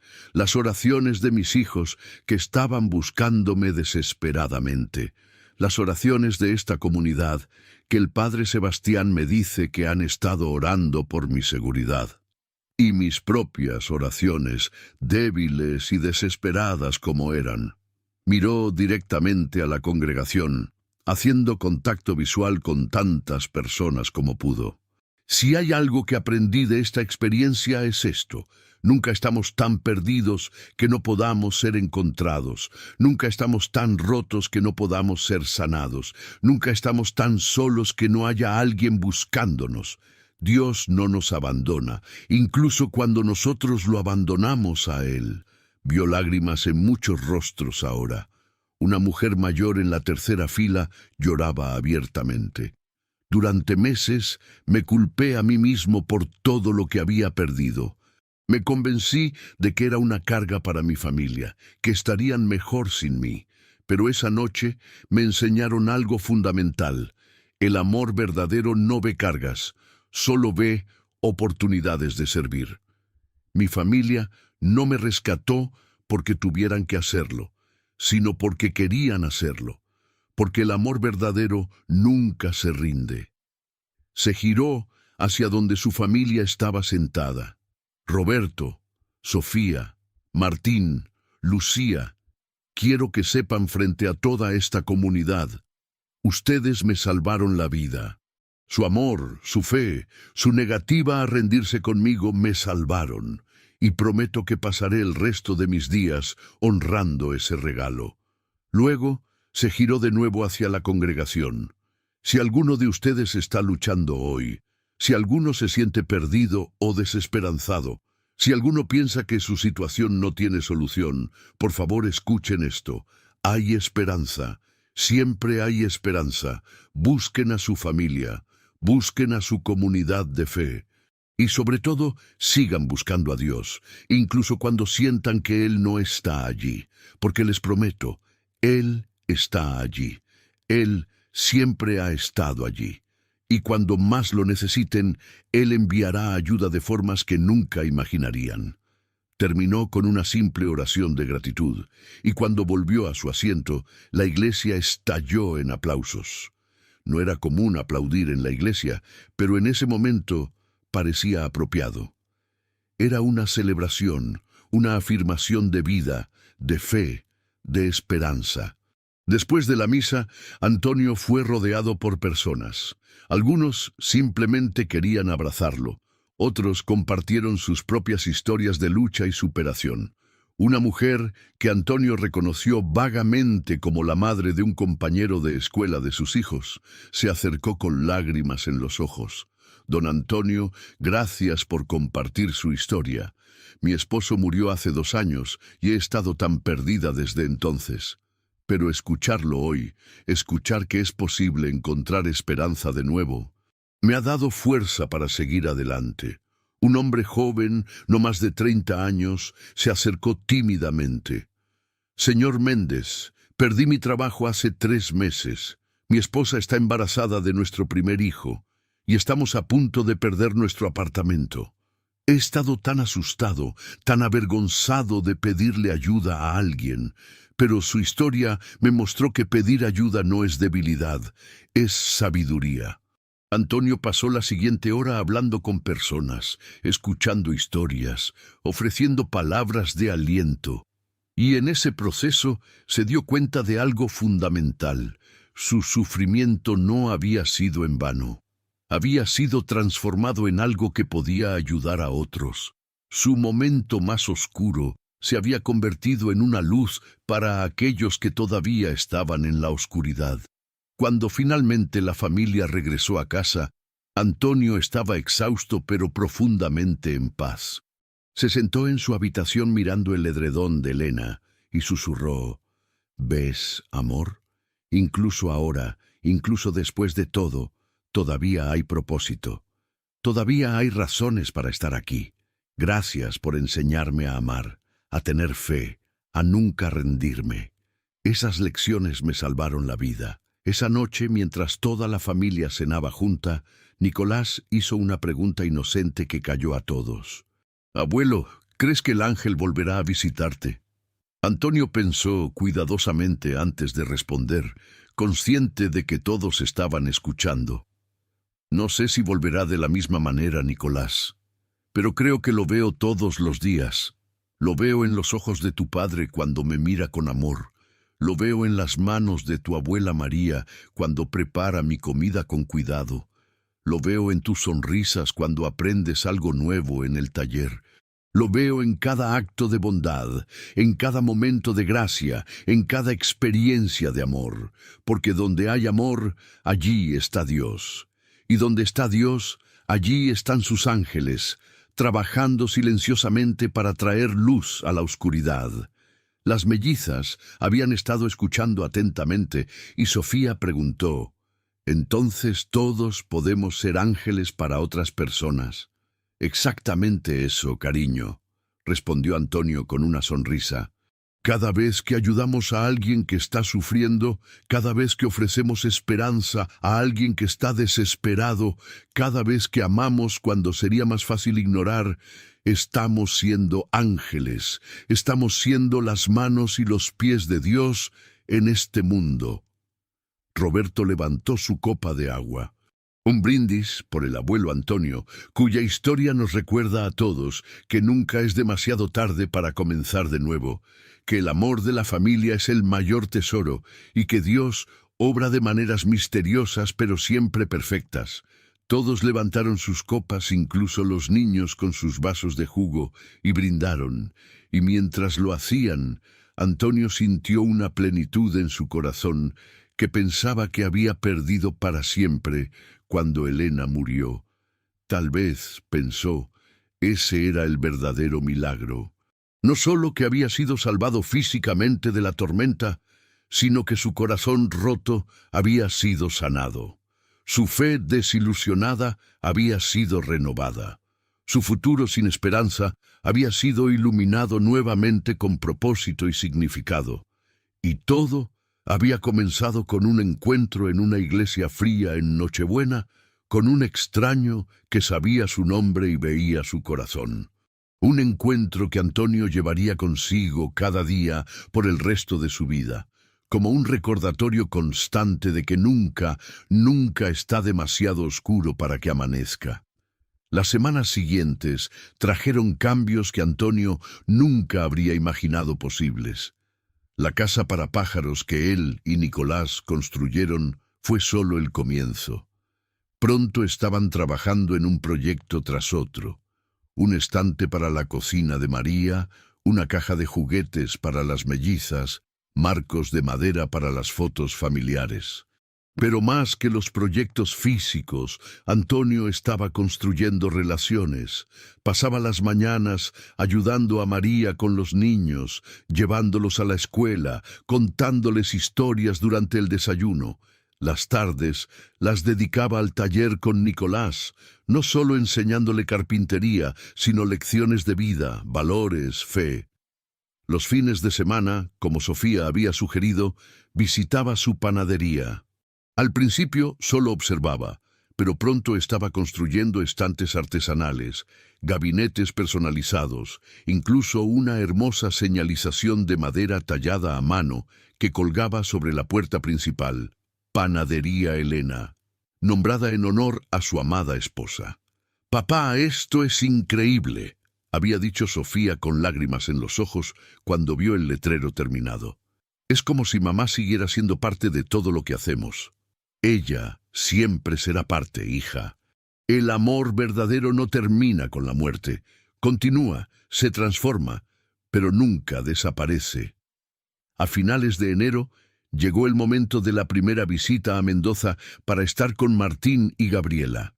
de mis hijos que estaban buscándome desesperadamente, las oraciones de esta comunidad que el Padre Sebastián me dice que han estado orando por mi seguridad. Y mis propias oraciones, débiles y desesperadas como eran. Miró directamente a la congregación, haciendo contacto visual con tantas personas como pudo. Si hay algo que aprendí de esta experiencia es esto: nunca estamos tan perdidos que no podamos ser encontrados. Nunca estamos tan rotos que no podamos ser sanados. Nunca estamos tan solos que no haya alguien buscándonos. Dios no nos abandona, incluso cuando nosotros lo abandonamos a Él. Vio lágrimas en muchos rostros ahora. Una mujer mayor en la tercera fila lloraba abiertamente. Durante meses me culpé a mí mismo por todo lo que había perdido. Me convencí de que era una carga para mi familia, que estarían mejor sin mí. Pero esa noche me enseñaron algo fundamental. El amor verdadero no ve cargas, solo ve oportunidades de servir. Mi familia no me rescató porque tuvieran que hacerlo, sino porque querían hacerlo, porque el amor verdadero nunca se rinde. Se giró hacia donde su familia estaba sentada. Roberto, Sofía, Martín, Lucía, quiero que sepan frente a toda esta comunidad, ustedes me salvaron la vida. Su amor, su fe, su negativa a rendirse conmigo me salvaron, y prometo que pasaré el resto de mis días honrando ese regalo. Luego se giró de nuevo hacia la congregación. Si alguno de ustedes está luchando hoy, si alguno se siente perdido o desesperanzado, si alguno piensa que su situación no tiene solución, por favor escuchen esto. Hay esperanza, siempre hay esperanza. Busquen a su familia, busquen a su comunidad de fe. Y sobre todo, sigan buscando a Dios, incluso cuando sientan que Él no está allí, porque les prometo, Él está allí. Él siempre ha estado allí. Y cuando más lo necesiten, Él enviará ayuda de formas que nunca imaginarían. Terminó con una simple oración de gratitud, y cuando volvió a su asiento, la iglesia estalló en aplausos. No era común aplaudir en la iglesia, pero en ese momento parecía apropiado. Era una celebración, una afirmación de vida, de fe, de esperanza. Después de la misa, Antonio fue rodeado por personas. Algunos simplemente querían abrazarlo. Otros compartieron sus propias historias de lucha y superación. Una mujer que Antonio reconoció vagamente como la madre de un compañero de escuela de sus hijos, se acercó con lágrimas en los ojos. Don Antonio, gracias por compartir su historia. Mi esposo murió hace 2 años y he estado tan perdida desde entonces. Pero escucharlo hoy, escuchar que es posible encontrar esperanza de nuevo, me ha dado fuerza para seguir adelante. Un hombre joven, no más de 30 años, se acercó tímidamente. Señor Méndez, Perdí mi trabajo hace 3 meses. Mi esposa está embarazada de nuestro primer hijo y estamos a punto de perder nuestro apartamento. He estado tan asustado, tan avergonzado de pedirle ayuda a alguien, pero su historia me mostró que pedir ayuda no es debilidad, es sabiduría. Antonio pasó la siguiente hora hablando con personas, escuchando historias, ofreciendo palabras de aliento. Y en ese proceso se dio cuenta de algo fundamental. Su sufrimiento no había sido en vano. Había sido transformado en algo que podía ayudar a otros. Su momento más oscuro se había convertido en una luz para aquellos que todavía estaban en la oscuridad. Cuando finalmente la familia regresó a casa, Antonio estaba exhausto pero profundamente en paz. Se sentó en su habitación mirando el edredón de Elena y susurró: «¿Ves, amor? Incluso ahora, incluso después de todo, todavía hay propósito. Todavía hay razones para estar aquí. Gracias por enseñarme a amar, a tener fe, a nunca rendirme. Esas lecciones me salvaron la vida». Esa noche, mientras toda la familia cenaba junta, Nicolás hizo una pregunta inocente que calló a todos. «Abuelo, ¿crees que el ángel volverá a visitarte?» Antonio pensó cuidadosamente antes de responder, consciente de que todos estaban escuchando. «No sé si volverá de la misma manera, Nicolás, pero creo que lo veo todos los días. Lo veo en los ojos de tu padre cuando me mira con amor. Lo veo en las manos de tu abuela María cuando prepara mi comida con cuidado. Lo veo en tus sonrisas cuando aprendes algo nuevo en el taller. Lo veo en cada acto de bondad, en cada momento de gracia, en cada experiencia de amor. Porque donde hay amor, allí está Dios. Y donde está Dios, allí están sus ángeles, trabajando silenciosamente para traer luz a la oscuridad». Las mellizas habían estado escuchando atentamente y Sofía preguntó: «¿Entonces todos podemos ser ángeles para otras personas?» «Exactamente eso, cariño», respondió Antonio con una sonrisa. «Cada vez que ayudamos a alguien que está sufriendo, cada vez que ofrecemos esperanza a alguien que está desesperado, cada vez que amamos cuando sería más fácil ignorar, estamos siendo ángeles, estamos siendo las manos y los pies de Dios en este mundo». Roberto levantó su copa de agua. Un brindis por el abuelo Antonio, cuya historia nos recuerda a todos que nunca es demasiado tarde para comenzar de nuevo, que el amor de la familia es el mayor tesoro y que Dios obra de maneras misteriosas pero siempre perfectas. Todos levantaron sus copas, incluso los niños con sus vasos de jugo, y brindaron, y mientras lo hacían, Antonio sintió una plenitud en su corazón que pensaba que había perdido para siempre cuando Elena murió. Tal vez, pensó, ese era el verdadero milagro. No solo que había sido salvado físicamente de la tormenta, sino que su corazón roto había sido sanado. Su fe desilusionada había sido renovada. Su futuro sin esperanza había sido iluminado nuevamente con propósito y significado. Y todo había comenzado con un encuentro en una iglesia fría en Nochebuena, con un extraño que sabía su nombre y veía su corazón. Un encuentro que Antonio llevaría consigo cada día por el resto de su vida, como un recordatorio constante de que nunca, nunca está demasiado oscuro para que amanezca. Las semanas siguientes trajeron cambios que Antonio nunca habría imaginado posibles. La casa para pájaros que él y Nicolás construyeron fue solo el comienzo. Pronto estaban trabajando en un proyecto tras otro. Un estante para la cocina de María, una caja de juguetes para las mellizas, marcos de madera para las fotos familiares. Pero más que los proyectos físicos, Antonio estaba construyendo relaciones. Pasaba las mañanas ayudando a María con los niños, llevándolos a la escuela, contándoles historias durante el desayuno. Las tardes las dedicaba al taller con Nicolás, no solo enseñándole carpintería, sino lecciones de vida, valores, fe. Los fines de semana, como Sofía había sugerido, visitaba su panadería. Al principio solo observaba, pero pronto estaba construyendo estantes artesanales, gabinetes personalizados, incluso una hermosa señalización de madera tallada a mano que colgaba sobre la puerta principal, Panadería Elena, nombrada en honor a su amada esposa. «Papá, esto es increíble», había dicho Sofía con lágrimas en los ojos cuando vio el letrero terminado. «Es como si mamá siguiera siendo parte de todo lo que hacemos». «Ella siempre será parte, hija. El amor verdadero no termina con la muerte. Continúa, se transforma, pero nunca desaparece». A finales de enero llegó el momento de la primera visita a Mendoza para estar con Martín y Gabriela.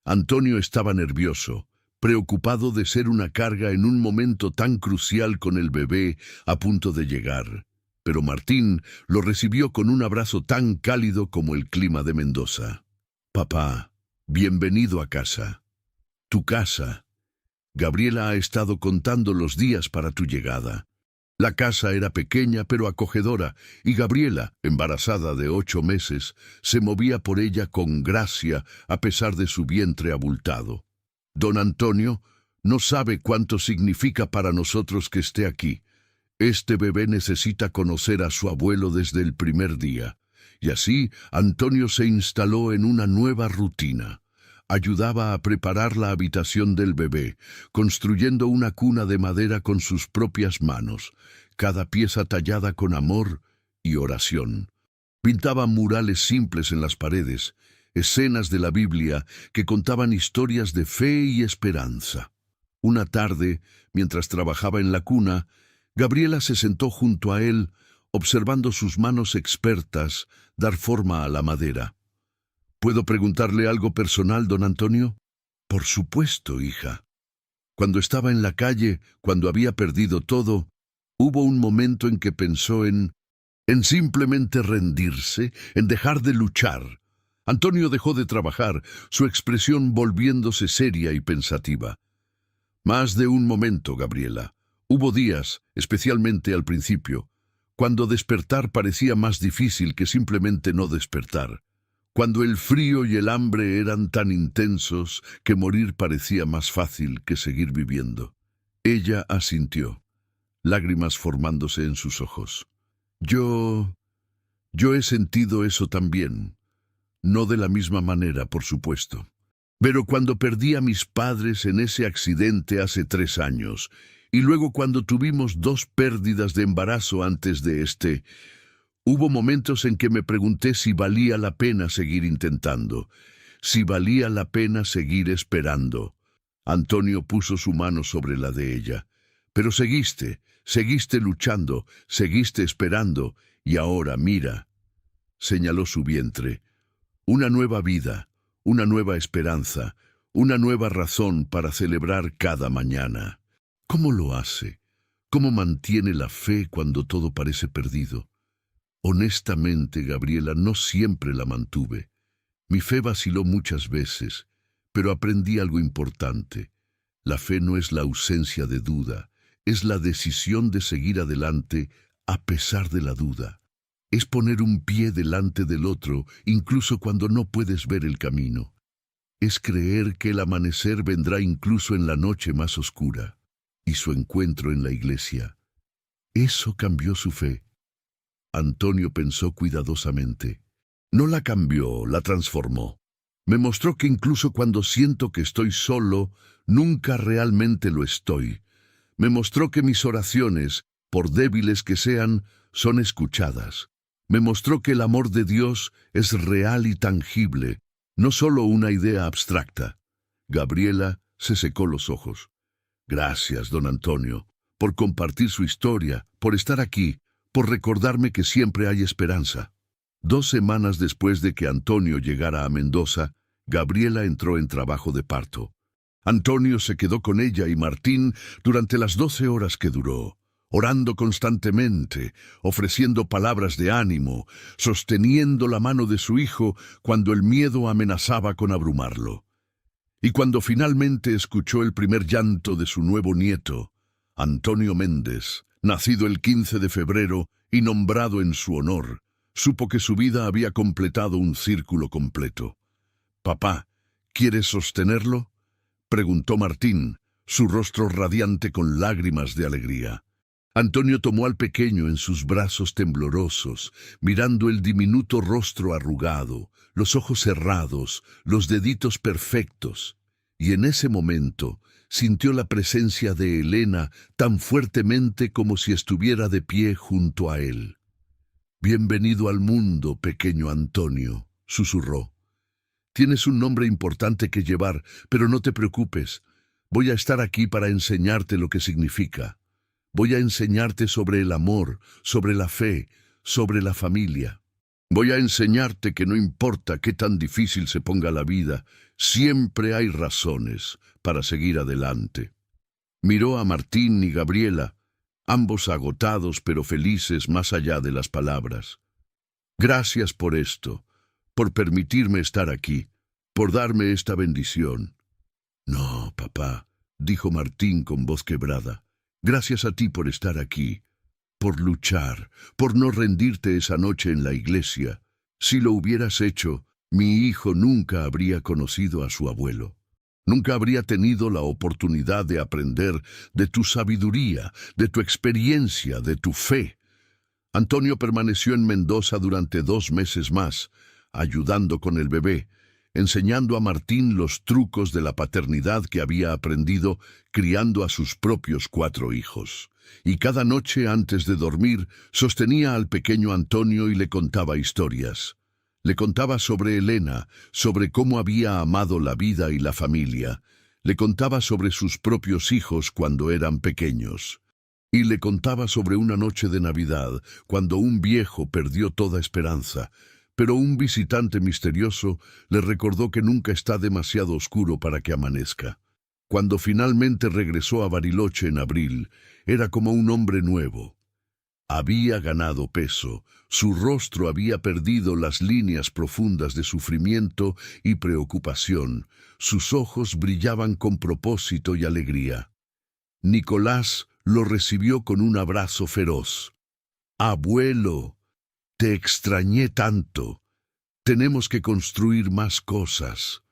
Antonio estaba nervioso, preocupado de ser una carga en un momento tan crucial con el bebé a punto de llegar. Pero Martín lo recibió con un abrazo tan cálido como el clima de Mendoza. «Papá, bienvenido a casa. Tu casa. Gabriela ha estado contando los días para tu llegada». La casa era pequeña pero acogedora, y Gabriela, embarazada de 8 meses, se movía por ella con gracia a pesar de su vientre abultado. «Don Antonio no sabe cuánto significa para nosotros que esté aquí. Este bebé necesita conocer a su abuelo desde el primer día». Y así Antonio se instaló en una nueva rutina. Ayudaba a preparar la habitación del bebé, construyendo una cuna de madera con sus propias manos, cada pieza tallada con amor y oración. Pintaba murales simples en las paredes, escenas de la Biblia que contaban historias de fe y esperanza. Una tarde, mientras trabajaba en la cuna, Gabriela se sentó junto a él, observando sus manos expertas dar forma a la madera. «¿Puedo preguntarle algo personal, don Antonio?» «Por supuesto, hija». Cuando estaba en la calle, cuando había perdido todo, hubo un momento en que pensó en simplemente rendirse, en dejar de luchar. Antonio dejó de trabajar, su expresión volviéndose seria y pensativa. «Más de un momento, Gabriela. Hubo días, especialmente al principio, cuando despertar parecía más difícil que simplemente no despertar. Cuando el frío y el hambre eran tan intensos que morir parecía más fácil que seguir viviendo». Ella asintió, lágrimas formándose en sus ojos. Yo he sentido eso también. No de la misma manera, por supuesto. Pero cuando perdí a mis padres en ese accidente hace 3 años, y luego cuando tuvimos 2 pérdidas de embarazo antes de este, hubo momentos en que me pregunté si valía la pena seguir intentando, si valía la pena seguir esperando. Antonio puso su mano sobre la de ella. «Pero seguiste luchando, seguiste esperando, y ahora mira». Señaló su vientre. «Una nueva vida, una nueva esperanza, una nueva razón para celebrar cada mañana». ¿Cómo lo hace? ¿Cómo mantiene la fe cuando todo parece perdido? Honestamente, Gabriela, no siempre la mantuve. Mi fe vaciló muchas veces, pero aprendí algo importante. La fe no es la ausencia de duda, es la decisión de seguir adelante a pesar de la duda. Es poner un pie delante del otro, incluso cuando no puedes ver el camino. Es creer que el amanecer vendrá incluso en la noche más oscura, y su encuentro en la iglesia. Eso cambió su fe. Antonio pensó cuidadosamente. No la cambió, la transformó. Me mostró que incluso cuando siento que estoy solo, nunca realmente lo estoy. Me mostró que mis oraciones, por débiles que sean, son escuchadas. Me mostró que el amor de Dios es real y tangible, no solo una idea abstracta. Gabriela se secó los ojos. «Gracias, don Antonio, por compartir su historia, por estar aquí, por recordarme que siempre hay esperanza». 2 semanas después de que Antonio llegara a Mendoza, Gabriela entró en trabajo de parto. Antonio se quedó con ella y Martín durante las 12 horas que duró, orando constantemente, ofreciendo palabras de ánimo, sosteniendo la mano de su hijo cuando el miedo amenazaba con abrumarlo. Y cuando finalmente escuchó el primer llanto de su nuevo nieto, Antonio Méndez, Nacido el 15 de febrero y nombrado en su honor, supo que su vida había completado un círculo completo. «Papá, ¿quieres sostenerlo?», preguntó Martín, su rostro radiante con lágrimas de alegría. Antonio tomó al pequeño en sus brazos temblorosos, mirando el diminuto rostro arrugado, los ojos cerrados, los deditos perfectos, y en ese momento sintió la presencia de Elena tan fuertemente como si estuviera de pie junto a él. «Bienvenido al mundo, pequeño Antonio», susurró. «Tienes un nombre importante que llevar, pero no te preocupes. Voy a estar aquí para enseñarte lo que significa. Voy a enseñarte sobre el amor, sobre la fe, sobre la familia. Voy a enseñarte que no importa qué tan difícil se ponga la vida, siempre hay razones para seguir adelante». Miró a Martín y Gabriela, ambos agotados pero felices más allá de las palabras. «Gracias por esto, por permitirme estar aquí, por darme esta bendición». «No, papá», dijo Martín con voz quebrada. «Gracias a ti por estar aquí, por luchar, por no rendirte esa noche en la iglesia. Si lo hubieras hecho, mi hijo nunca habría conocido a su abuelo. Nunca habría tenido la oportunidad de aprender de tu sabiduría, de tu experiencia, de tu fe». Antonio permaneció en Mendoza durante 2 meses más, ayudando con el bebé, enseñando a Martín los trucos de la paternidad que había aprendido criando a sus propios 4 hijos. Y cada noche antes de dormir sostenía al pequeño Antonio y le contaba historias. Le contaba sobre Elena, sobre cómo había amado la vida y la familia. Le contaba sobre sus propios hijos cuando eran pequeños. Y le contaba sobre una noche de Navidad, cuando un viejo perdió toda esperanza, pero un visitante misterioso le recordó que nunca está demasiado oscuro para que amanezca. Cuando finalmente regresó a Bariloche en abril, era como un hombre nuevo. Había ganado peso, su rostro había perdido las líneas profundas de sufrimiento y preocupación, sus ojos brillaban con propósito y alegría. Nicolás lo recibió con un abrazo feroz. «Abuelo, te extrañé tanto. Tenemos que construir más cosas.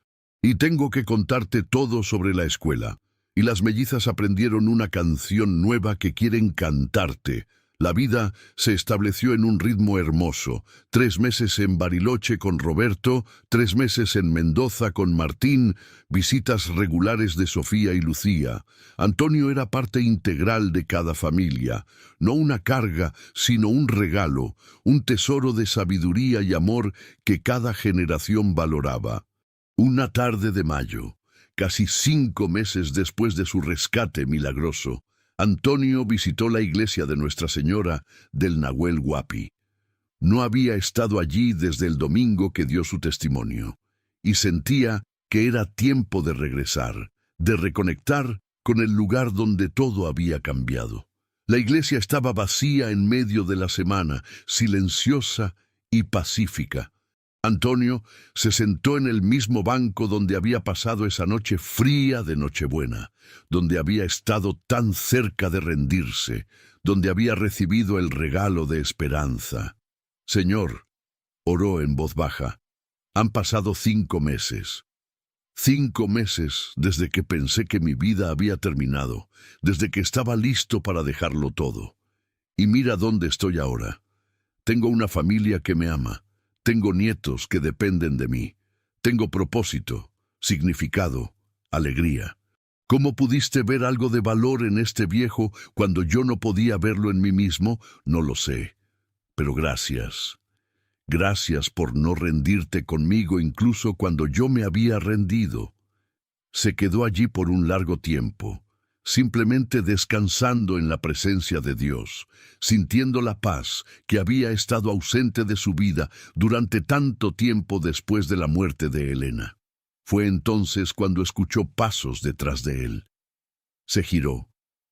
Y tengo que contarte todo sobre la escuela». Y las mellizas aprendieron una canción nueva que quieren cantarte. La vida se estableció en un ritmo hermoso. 3 meses en Bariloche con Roberto, 3 meses en Mendoza con Martín, visitas regulares de Sofía y Lucía. Antonio era parte integral de cada familia, no una carga, sino un regalo, un tesoro de sabiduría y amor que cada generación valoraba. Una tarde de mayo, casi 5 meses después de su rescate milagroso, Antonio visitó la iglesia de Nuestra Señora del Nahuel Huapi. No había estado allí desde el domingo que dio su testimonio, y sentía que era tiempo de regresar, de reconectar con el lugar donde todo había cambiado. La iglesia estaba vacía en medio de la semana, silenciosa y pacífica. Antonio se sentó en el mismo banco donde había pasado esa noche fría de Nochebuena, donde había estado tan cerca de rendirse, donde había recibido el regalo de esperanza. «Señor», oró en voz baja, «han pasado 5 meses. 5 meses desde que pensé que mi vida había terminado, desde que estaba listo para dejarlo todo. Y mira dónde estoy ahora. Tengo una familia que me ama. Tengo nietos que dependen de mí. Tengo propósito, significado, alegría. ¿Cómo pudiste ver algo de valor en este viejo cuando yo no podía verlo en mí mismo? No lo sé. Pero gracias. Gracias por no rendirte conmigo incluso cuando yo me había rendido». Se quedó allí por un largo tiempo, simplemente descansando en la presencia de Dios, sintiendo la paz que había estado ausente de su vida durante tanto tiempo después de la muerte de Elena. Fue entonces cuando escuchó pasos detrás de él. Se giró,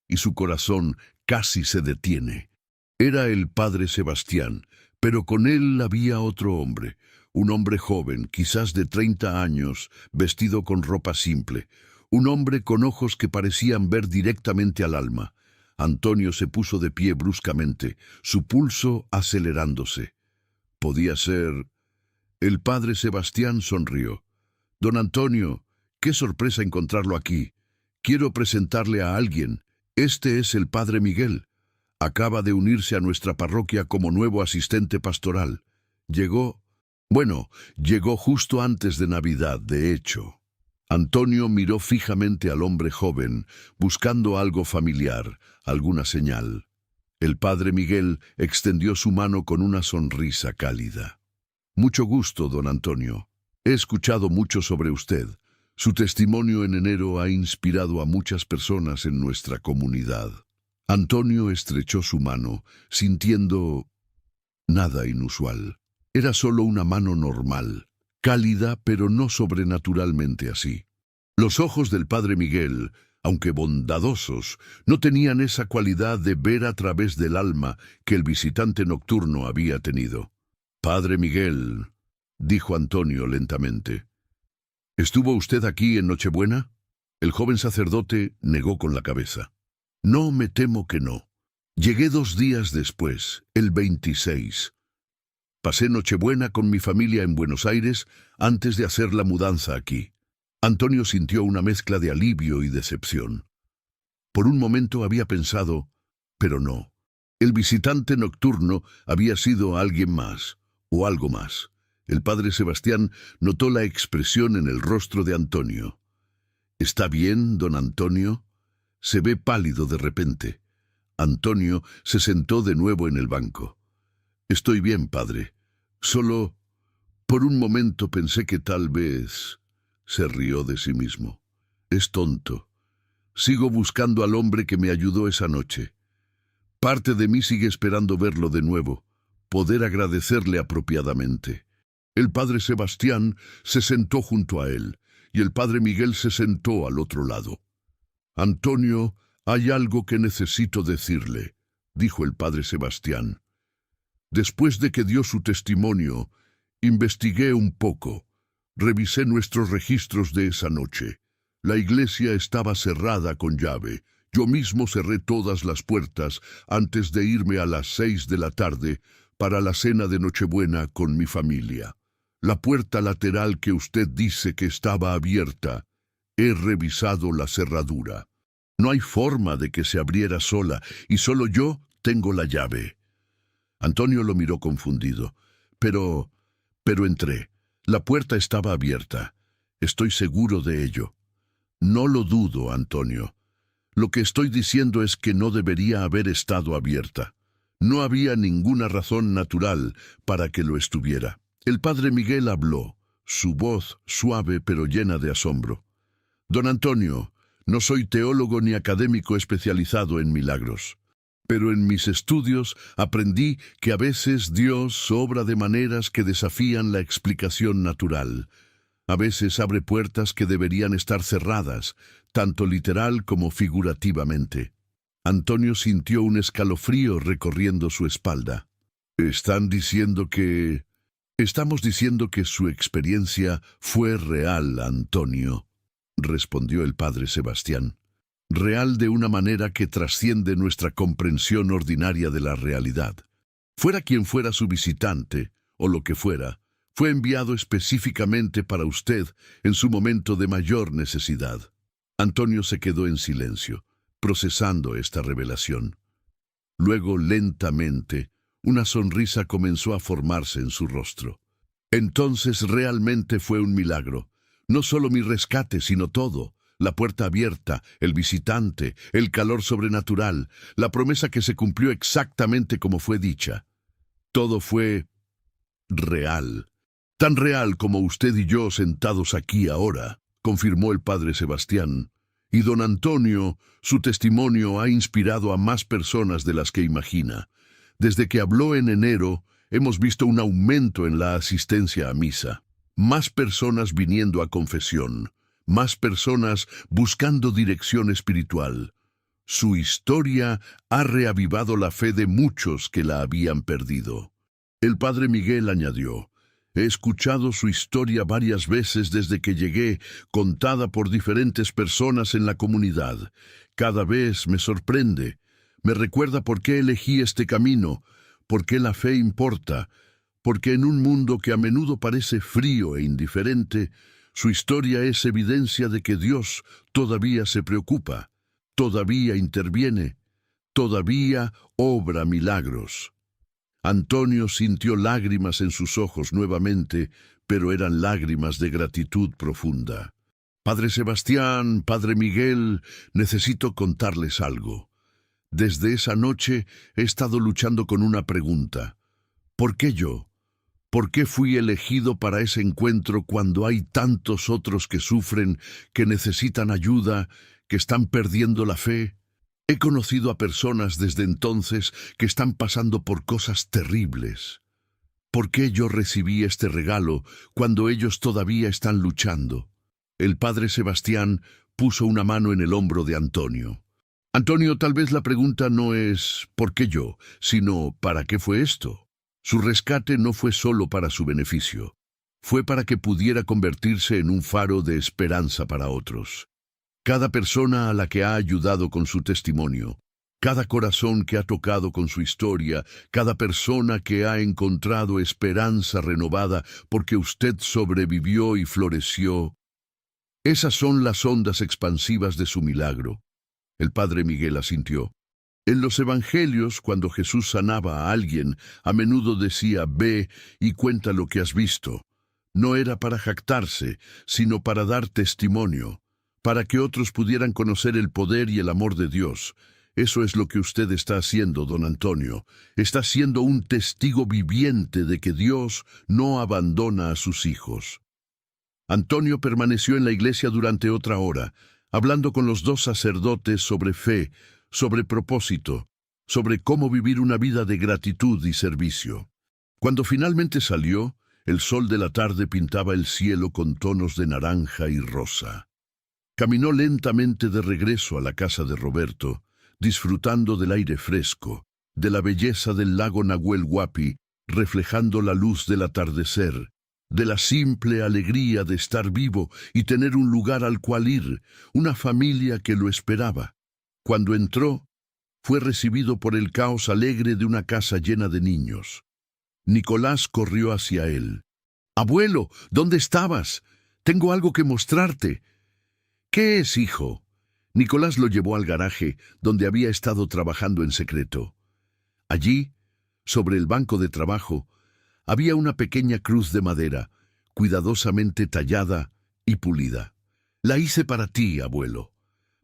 y su corazón casi se detiene. Era el padre Sebastián, pero con él había otro hombre, un hombre joven, quizás de 30 años, vestido con ropa simple, un hombre con ojos que parecían ver directamente al alma. Antonio se puso de pie bruscamente, su pulso acelerándose. Podía ser... El padre Sebastián sonrió. «Don Antonio, qué sorpresa encontrarlo aquí. Quiero presentarle a alguien. Este es el padre Miguel. Acaba de unirse a nuestra parroquia como nuevo asistente pastoral. Llegó justo antes de Navidad, de hecho». Antonio miró fijamente al hombre joven, buscando algo familiar, alguna señal. El padre Miguel extendió su mano con una sonrisa cálida. «Mucho gusto, don Antonio. He escuchado mucho sobre usted. Su testimonio en enero ha inspirado a muchas personas en nuestra comunidad». Antonio estrechó su mano, sintiendo nada inusual. Era solo una mano normal, cálida pero no sobrenaturalmente así. Los ojos del padre Miguel, aunque bondadosos, no tenían esa cualidad de ver a través del alma que el visitante nocturno había tenido. «Padre Miguel», dijo Antonio lentamente, «¿estuvo usted aquí en Nochebuena?» El joven sacerdote negó con la cabeza. «No, me temo que no. Llegué 2 días después, el 26. Pasé Nochebuena con mi familia en Buenos Aires antes de hacer la mudanza aquí». Antonio sintió una mezcla de alivio y decepción. Por un momento había pensado, pero no. El visitante nocturno había sido alguien más, o algo más. El padre Sebastián notó la expresión en el rostro de Antonio. «¿Está bien, don Antonio?» Se ve pálido de repente. Antonio se sentó de nuevo en el banco. «Estoy bien, padre. Solo, por un momento pensé que tal vez...» Se rió de sí mismo. «Es tonto. Sigo buscando al hombre que me ayudó esa noche. Parte de mí sigue esperando verlo de nuevo, poder agradecerle apropiadamente». El padre Sebastián se sentó junto a él, y el padre Miguel se sentó al otro lado. «Antonio, hay algo que necesito decirle», dijo el padre Sebastián. «Después de que dio su testimonio, investigué un poco. Revisé nuestros registros de esa noche. La iglesia estaba cerrada con llave. Yo mismo cerré todas las puertas antes de irme a las 6 de la tarde para la cena de Nochebuena con mi familia. La puerta lateral que usted dice que estaba abierta, he revisado la cerradura. No hay forma de que se abriera sola, y solo yo tengo la llave». Antonio lo miró confundido. Pero entré. La puerta estaba abierta. Estoy seguro de ello». «No lo dudo, Antonio. Lo que estoy diciendo es que no debería haber estado abierta. No había ninguna razón natural para que lo estuviera». El padre Miguel habló, su voz suave pero llena de asombro. «Don Antonio, no soy teólogo ni académico especializado en milagros. Pero en mis estudios aprendí que a veces Dios obra de maneras que desafían la explicación natural. A veces abre puertas que deberían estar cerradas, tanto literal como figurativamente». Antonio sintió un escalofrío recorriendo su espalda. «Estamos diciendo que su experiencia fue real, Antonio», respondió el padre Sebastián. «Real de una manera que trasciende nuestra comprensión ordinaria de la realidad. Fuera quien fuera su visitante, o lo que fuera, fue enviado específicamente para usted en su momento de mayor necesidad». Antonio se quedó en silencio, procesando esta revelación. Luego, lentamente, una sonrisa comenzó a formarse en su rostro. «Entonces realmente fue un milagro. No solo mi rescate, sino todo. La puerta abierta, el visitante, el calor sobrenatural, la promesa que se cumplió exactamente como fue dicha. Todo fue real. Tan real como usted y yo sentados aquí ahora», confirmó el padre Sebastián. «Y don Antonio, su testimonio ha inspirado a más personas de las que imagina. Desde que habló en enero, hemos visto un aumento en la asistencia a misa. Más personas viniendo a confesión, más personas buscando dirección espiritual. Su historia ha reavivado la fe de muchos que la habían perdido». El padre Miguel añadió: «He escuchado su historia varias veces desde que llegué, contada por diferentes personas en la comunidad. Cada vez me sorprende. Me recuerda por qué elegí este camino, por qué la fe importa, porque en un mundo que a menudo parece frío e indiferente, su historia es evidencia de que Dios todavía se preocupa, todavía interviene, todavía obra milagros. Antonio sintió lágrimas en sus ojos nuevamente, pero eran lágrimas de gratitud profunda. Padre Sebastián, Padre Miguel, necesito contarles algo. Desde esa noche he estado luchando con una pregunta. ¿Por qué yo? ¿Por qué fui elegido para ese encuentro cuando hay tantos otros que sufren, que necesitan ayuda, que están perdiendo la fe? He conocido a personas desde entonces que están pasando por cosas terribles. ¿Por qué yo recibí este regalo cuando ellos todavía están luchando? El padre Sebastián puso una mano en el hombro de Antonio. Antonio, tal vez la pregunta no es ¿por qué yo?, sino ¿para qué fue esto? Su rescate no fue solo para su beneficio. Fue para que pudiera convertirse en un faro de esperanza para otros. Cada persona a la que ha ayudado con su testimonio, cada corazón que ha tocado con su historia, cada persona que ha encontrado esperanza renovada porque usted sobrevivió y floreció, esas son las ondas expansivas de su milagro. El padre Miguel asintió. En los evangelios, cuando Jesús sanaba a alguien, a menudo decía, ve y cuenta lo que has visto. No era para jactarse, sino para dar testimonio, para que otros pudieran conocer el poder y el amor de Dios. Eso es lo que usted está haciendo, don Antonio. Está siendo un testigo viviente de que Dios no abandona a sus hijos. Antonio permaneció en la iglesia durante otra hora, hablando con los dos sacerdotes sobre fe, sobre propósito, sobre cómo vivir una vida de gratitud y servicio. Cuando finalmente salió, el sol de la tarde pintaba el cielo con tonos de naranja y rosa. Caminó lentamente de regreso a la casa de Roberto, disfrutando del aire fresco, de la belleza del lago Nahuel Huapi, reflejando la luz del atardecer, de la simple alegría de estar vivo y tener un lugar al cual ir, una familia que lo esperaba. Cuando entró, fue recibido por el caos alegre de una casa llena de niños. Nicolás corrió hacia él. «Abuelo, ¿dónde estabas? Tengo algo que mostrarte». «¿Qué es, hijo?» Nicolás lo llevó al garaje, donde había estado trabajando en secreto. Allí, sobre el banco de trabajo, había una pequeña cruz de madera, cuidadosamente tallada y pulida. «La hice para ti, abuelo,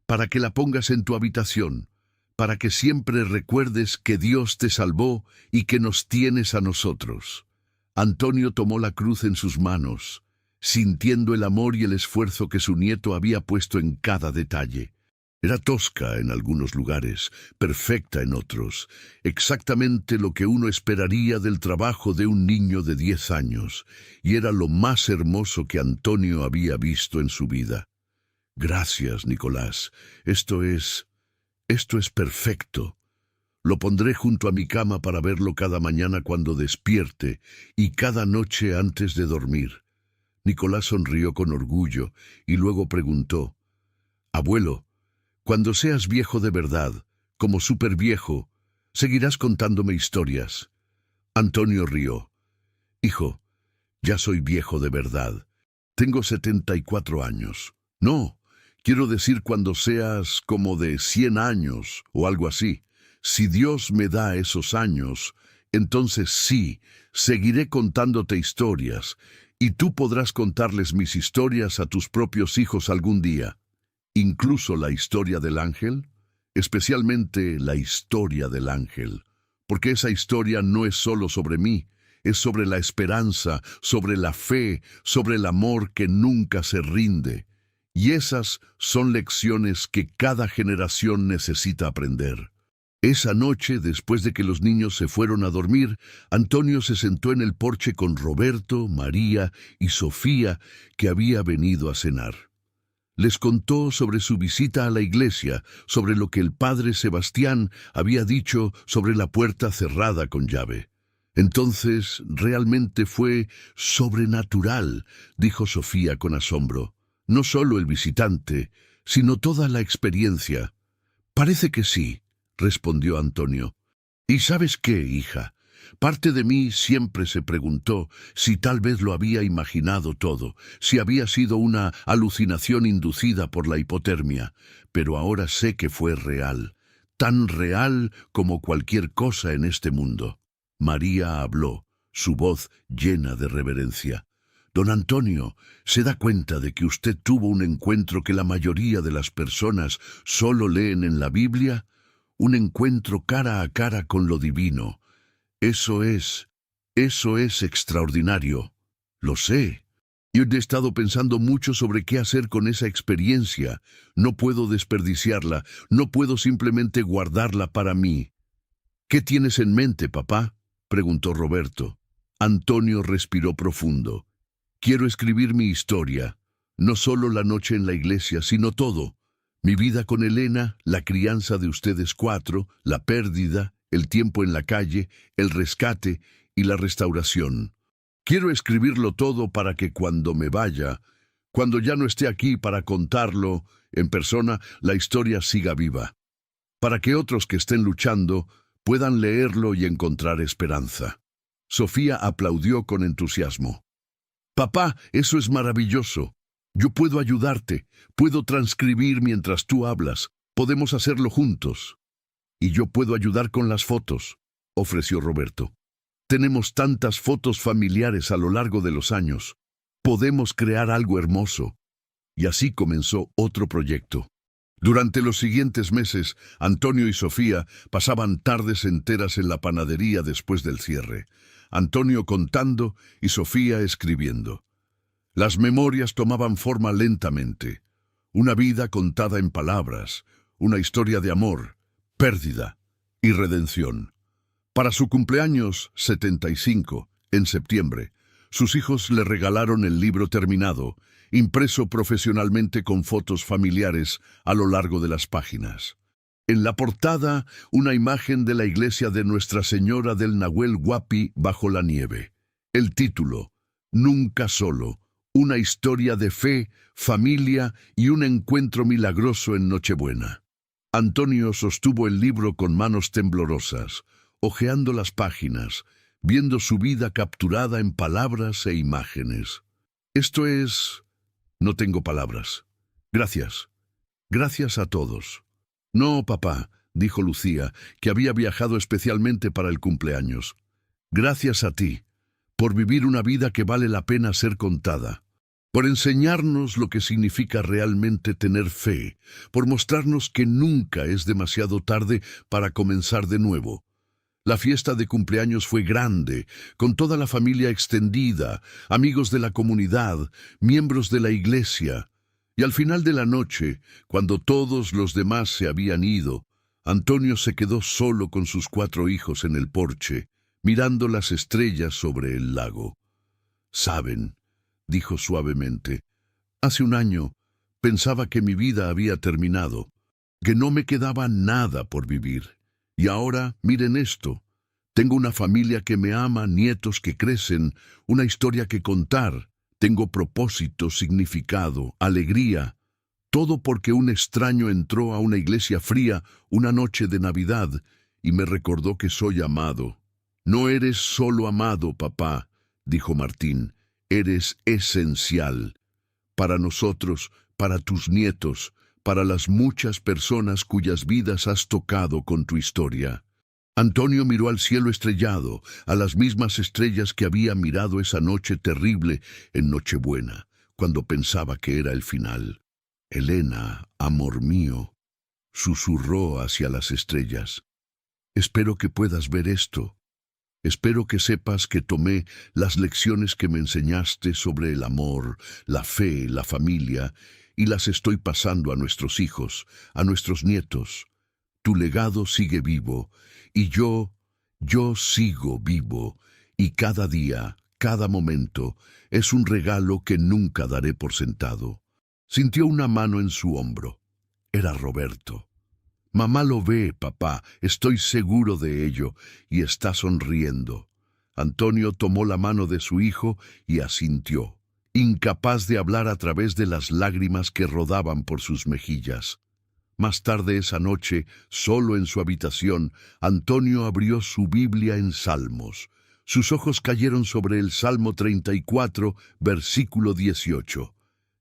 para que la pongas en tu habitación, para que siempre recuerdes que Dios te salvó y que nos tienes a nosotros». Antonio tomó la cruz en sus manos, sintiendo el amor y el esfuerzo que su nieto había puesto en cada detalle. Era tosca en algunos lugares, perfecta en otros, exactamente lo que uno esperaría del trabajo de un niño de 10 años, y era lo más hermoso que Antonio había visto en su vida. «Gracias, Nicolás. Esto es perfecto. Lo pondré junto a mi cama para verlo cada mañana cuando despierte y cada noche antes de dormir». Nicolás sonrió con orgullo y luego preguntó, «Abuelo, cuando seas viejo de verdad, como súper viejo, ¿seguirás contándome historias?» Antonio rió. «Hijo, ya soy viejo de verdad. Tengo 74 años. No, quiero decir cuando seas como de 100 años o algo así. Si Dios me da esos años, entonces sí, seguiré contándote historias, y tú podrás contarles mis historias a tus propios hijos algún día. Incluso la historia del ángel, especialmente la historia del ángel, porque esa historia no es solo sobre mí, es sobre la esperanza, sobre la fe, sobre el amor que nunca se rinde. Y esas son lecciones que cada generación necesita aprender». Esa noche, después de que los niños se fueron a dormir, Antonio se sentó en el porche con Roberto, María y Sofía, que había venido a cenar. Les contó sobre su visita a la iglesia, sobre lo que el padre Sebastián había dicho sobre la puerta cerrada con llave. «Entonces, realmente fue sobrenatural», dijo Sofía con asombro. «No solo el visitante, sino toda la experiencia». «Parece que sí», respondió Antonio. ¿Y sabes qué, hija? Parte de mí siempre se preguntó si tal vez lo había imaginado todo, si había sido una alucinación inducida por la hipotermia, pero ahora sé que fue real, tan real como cualquier cosa en este mundo. María habló, su voz llena de reverencia. Don Antonio, ¿se da cuenta de que usted tuvo un encuentro que la mayoría de las personas solo leen en la Biblia? Un encuentro cara a cara con lo divino. Eso es extraordinario. Lo sé. Yo he estado pensando mucho sobre qué hacer con esa experiencia. No puedo desperdiciarla, no puedo simplemente guardarla para mí. ¿Qué tienes en mente, papá?, preguntó Roberto. Antonio respiró profundo. Quiero escribir mi historia, no solo la noche en la iglesia, sino todo. Mi vida con Elena, la crianza de ustedes 4, la pérdida, el tiempo en la calle, el rescate y la restauración. Quiero escribirlo todo para que cuando me vaya, cuando ya no esté aquí para contarlo en persona, la historia siga viva. Para que otros que estén luchando puedan leerlo y encontrar esperanza. Sofía aplaudió con entusiasmo. Papá, eso es maravilloso. Yo puedo ayudarte, puedo transcribir mientras tú hablas, podemos hacerlo juntos. Y yo puedo ayudar con las fotos, ofreció Roberto. Tenemos tantas fotos familiares a lo largo de los años. Podemos crear algo hermoso. Y así comenzó otro proyecto. Durante los siguientes meses, Antonio y Sofía pasaban tardes enteras en la panadería después del cierre. Antonio contando y Sofía escribiendo. Las memorias tomaban forma lentamente. Una vida contada en palabras, una historia de amor, pérdida y redención. Para su cumpleaños 75, en septiembre, sus hijos le regalaron el libro terminado, impreso profesionalmente con fotos familiares a lo largo de las páginas. En la portada, una imagen de la iglesia de Nuestra Señora del Nahuel Huapi bajo la nieve. El título, Nunca solo, una historia de fe, familia y un encuentro milagroso en Nochebuena. Antonio sostuvo el libro con manos temblorosas, hojeando las páginas, viendo su vida capturada en palabras e imágenes. Esto es... No tengo palabras. Gracias. Gracias a todos. No, papá, dijo Lucía, que había viajado especialmente para el cumpleaños. Gracias a ti, por vivir una vida que vale la pena ser contada, por enseñarnos lo que significa realmente tener fe, por mostrarnos que nunca es demasiado tarde para comenzar de nuevo. La fiesta de cumpleaños fue grande, con toda la familia extendida, amigos de la comunidad, miembros de la iglesia. Y al final de la noche, cuando todos los demás se habían ido, Antonio se quedó solo con sus 4 hijos en el porche, mirando las estrellas sobre el lago. «Saben», dijo suavemente, «hace un año pensaba que mi vida había terminado, que no me quedaba nada por vivir. Y ahora, miren esto. Tengo una familia que me ama, nietos que crecen, una historia que contar. Tengo propósito, significado, alegría. Todo porque un extraño entró a una iglesia fría una noche de Navidad y me recordó que soy amado». «No eres solo amado, papá», dijo Martín. «Eres esencial. Para nosotros, para tus nietos, para las muchas personas cuyas vidas has tocado con tu historia». Antonio miró al cielo estrellado, a las mismas estrellas que había mirado esa noche terrible en Nochebuena, cuando pensaba que era el final. «Elena, amor mío», susurró hacia las estrellas. «Espero que puedas ver esto. Espero que sepas que tomé las lecciones que me enseñaste sobre el amor, la fe, la familia, y las estoy pasando a nuestros hijos, a nuestros nietos. Tu legado sigue vivo, y yo sigo vivo, y cada día, cada momento, es un regalo que nunca daré por sentado». Sintió una mano en su hombro. Era Roberto. «Mamá lo ve, papá, estoy seguro de ello», y está sonriendo. Antonio tomó la mano de su hijo y asintió, incapaz de hablar a través de las lágrimas que rodaban por sus mejillas. Más tarde esa noche, solo en su habitación, Antonio abrió su Biblia en Salmos. Sus ojos cayeron sobre el Salmo 34, versículo 18.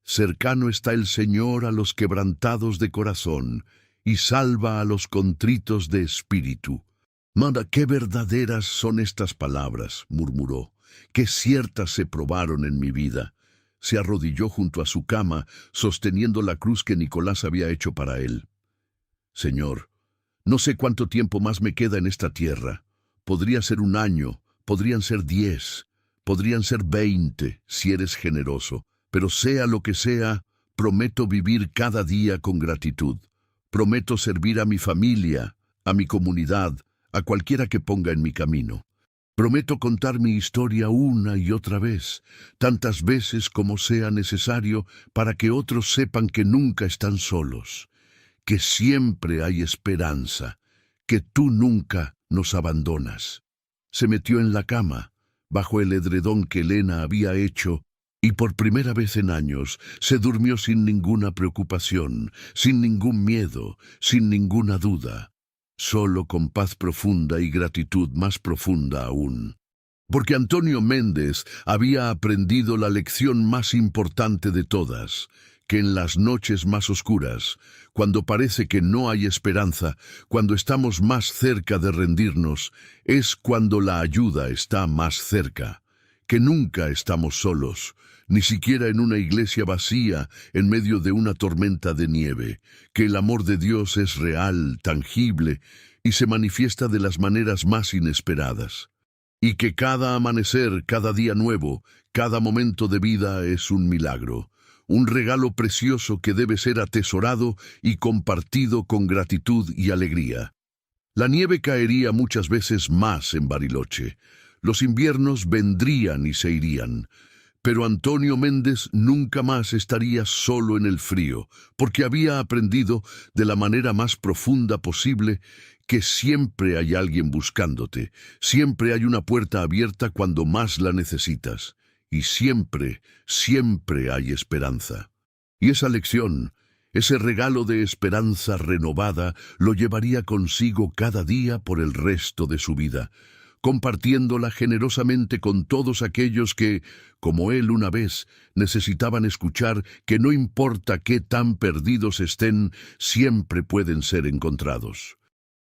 Cercano está el Señor a los quebrantados de corazón, y salva a los contritos de espíritu. Manda, qué verdaderas son estas palabras, murmuró, qué ciertas se probaron en mi vida. Se arrodilló junto a su cama, sosteniendo la cruz que Nicolás había hecho para él. Señor, no sé cuánto tiempo más me queda en esta tierra. Podría ser 1 año, podrían ser 10, podrían ser 20, si eres generoso. Pero sea lo que sea, prometo vivir cada día con gratitud. Prometo servir a mi familia, a mi comunidad, a cualquiera que ponga en mi camino. Prometo contar mi historia una y otra vez, tantas veces como sea necesario, para que otros sepan que nunca están solos, que siempre hay esperanza, que tú nunca nos abandonas. Se metió en la cama, bajo el edredón que Elena había hecho, y por primera vez en años se durmió sin ninguna preocupación, sin ningún miedo, sin ninguna duda, solo con paz profunda y gratitud más profunda aún. Porque Antonio Méndez había aprendido la lección más importante de todas, que en las noches más oscuras, cuando parece que no hay esperanza, cuando estamos más cerca de rendirnos, es cuando la ayuda está más cerca, que nunca estamos solos, ni siquiera en una iglesia vacía en medio de una tormenta de nieve, que el amor de Dios es real, tangible, y se manifiesta de las maneras más inesperadas. Y que cada amanecer, cada día nuevo, cada momento de vida es un milagro, un regalo precioso que debe ser atesorado y compartido con gratitud y alegría. La nieve caería muchas veces más en Bariloche. Los inviernos vendrían y se irían. Pero Antonio Méndez nunca más estaría solo en el frío, porque había aprendido de la manera más profunda posible que siempre hay alguien buscándote, siempre hay una puerta abierta cuando más la necesitas, y siempre, siempre hay esperanza. Y esa lección, ese regalo de esperanza renovada, lo llevaría consigo cada día por el resto de su vida, compartiéndola generosamente con todos aquellos que, como él una vez, necesitaban escuchar que no importa qué tan perdidos estén, siempre pueden ser encontrados.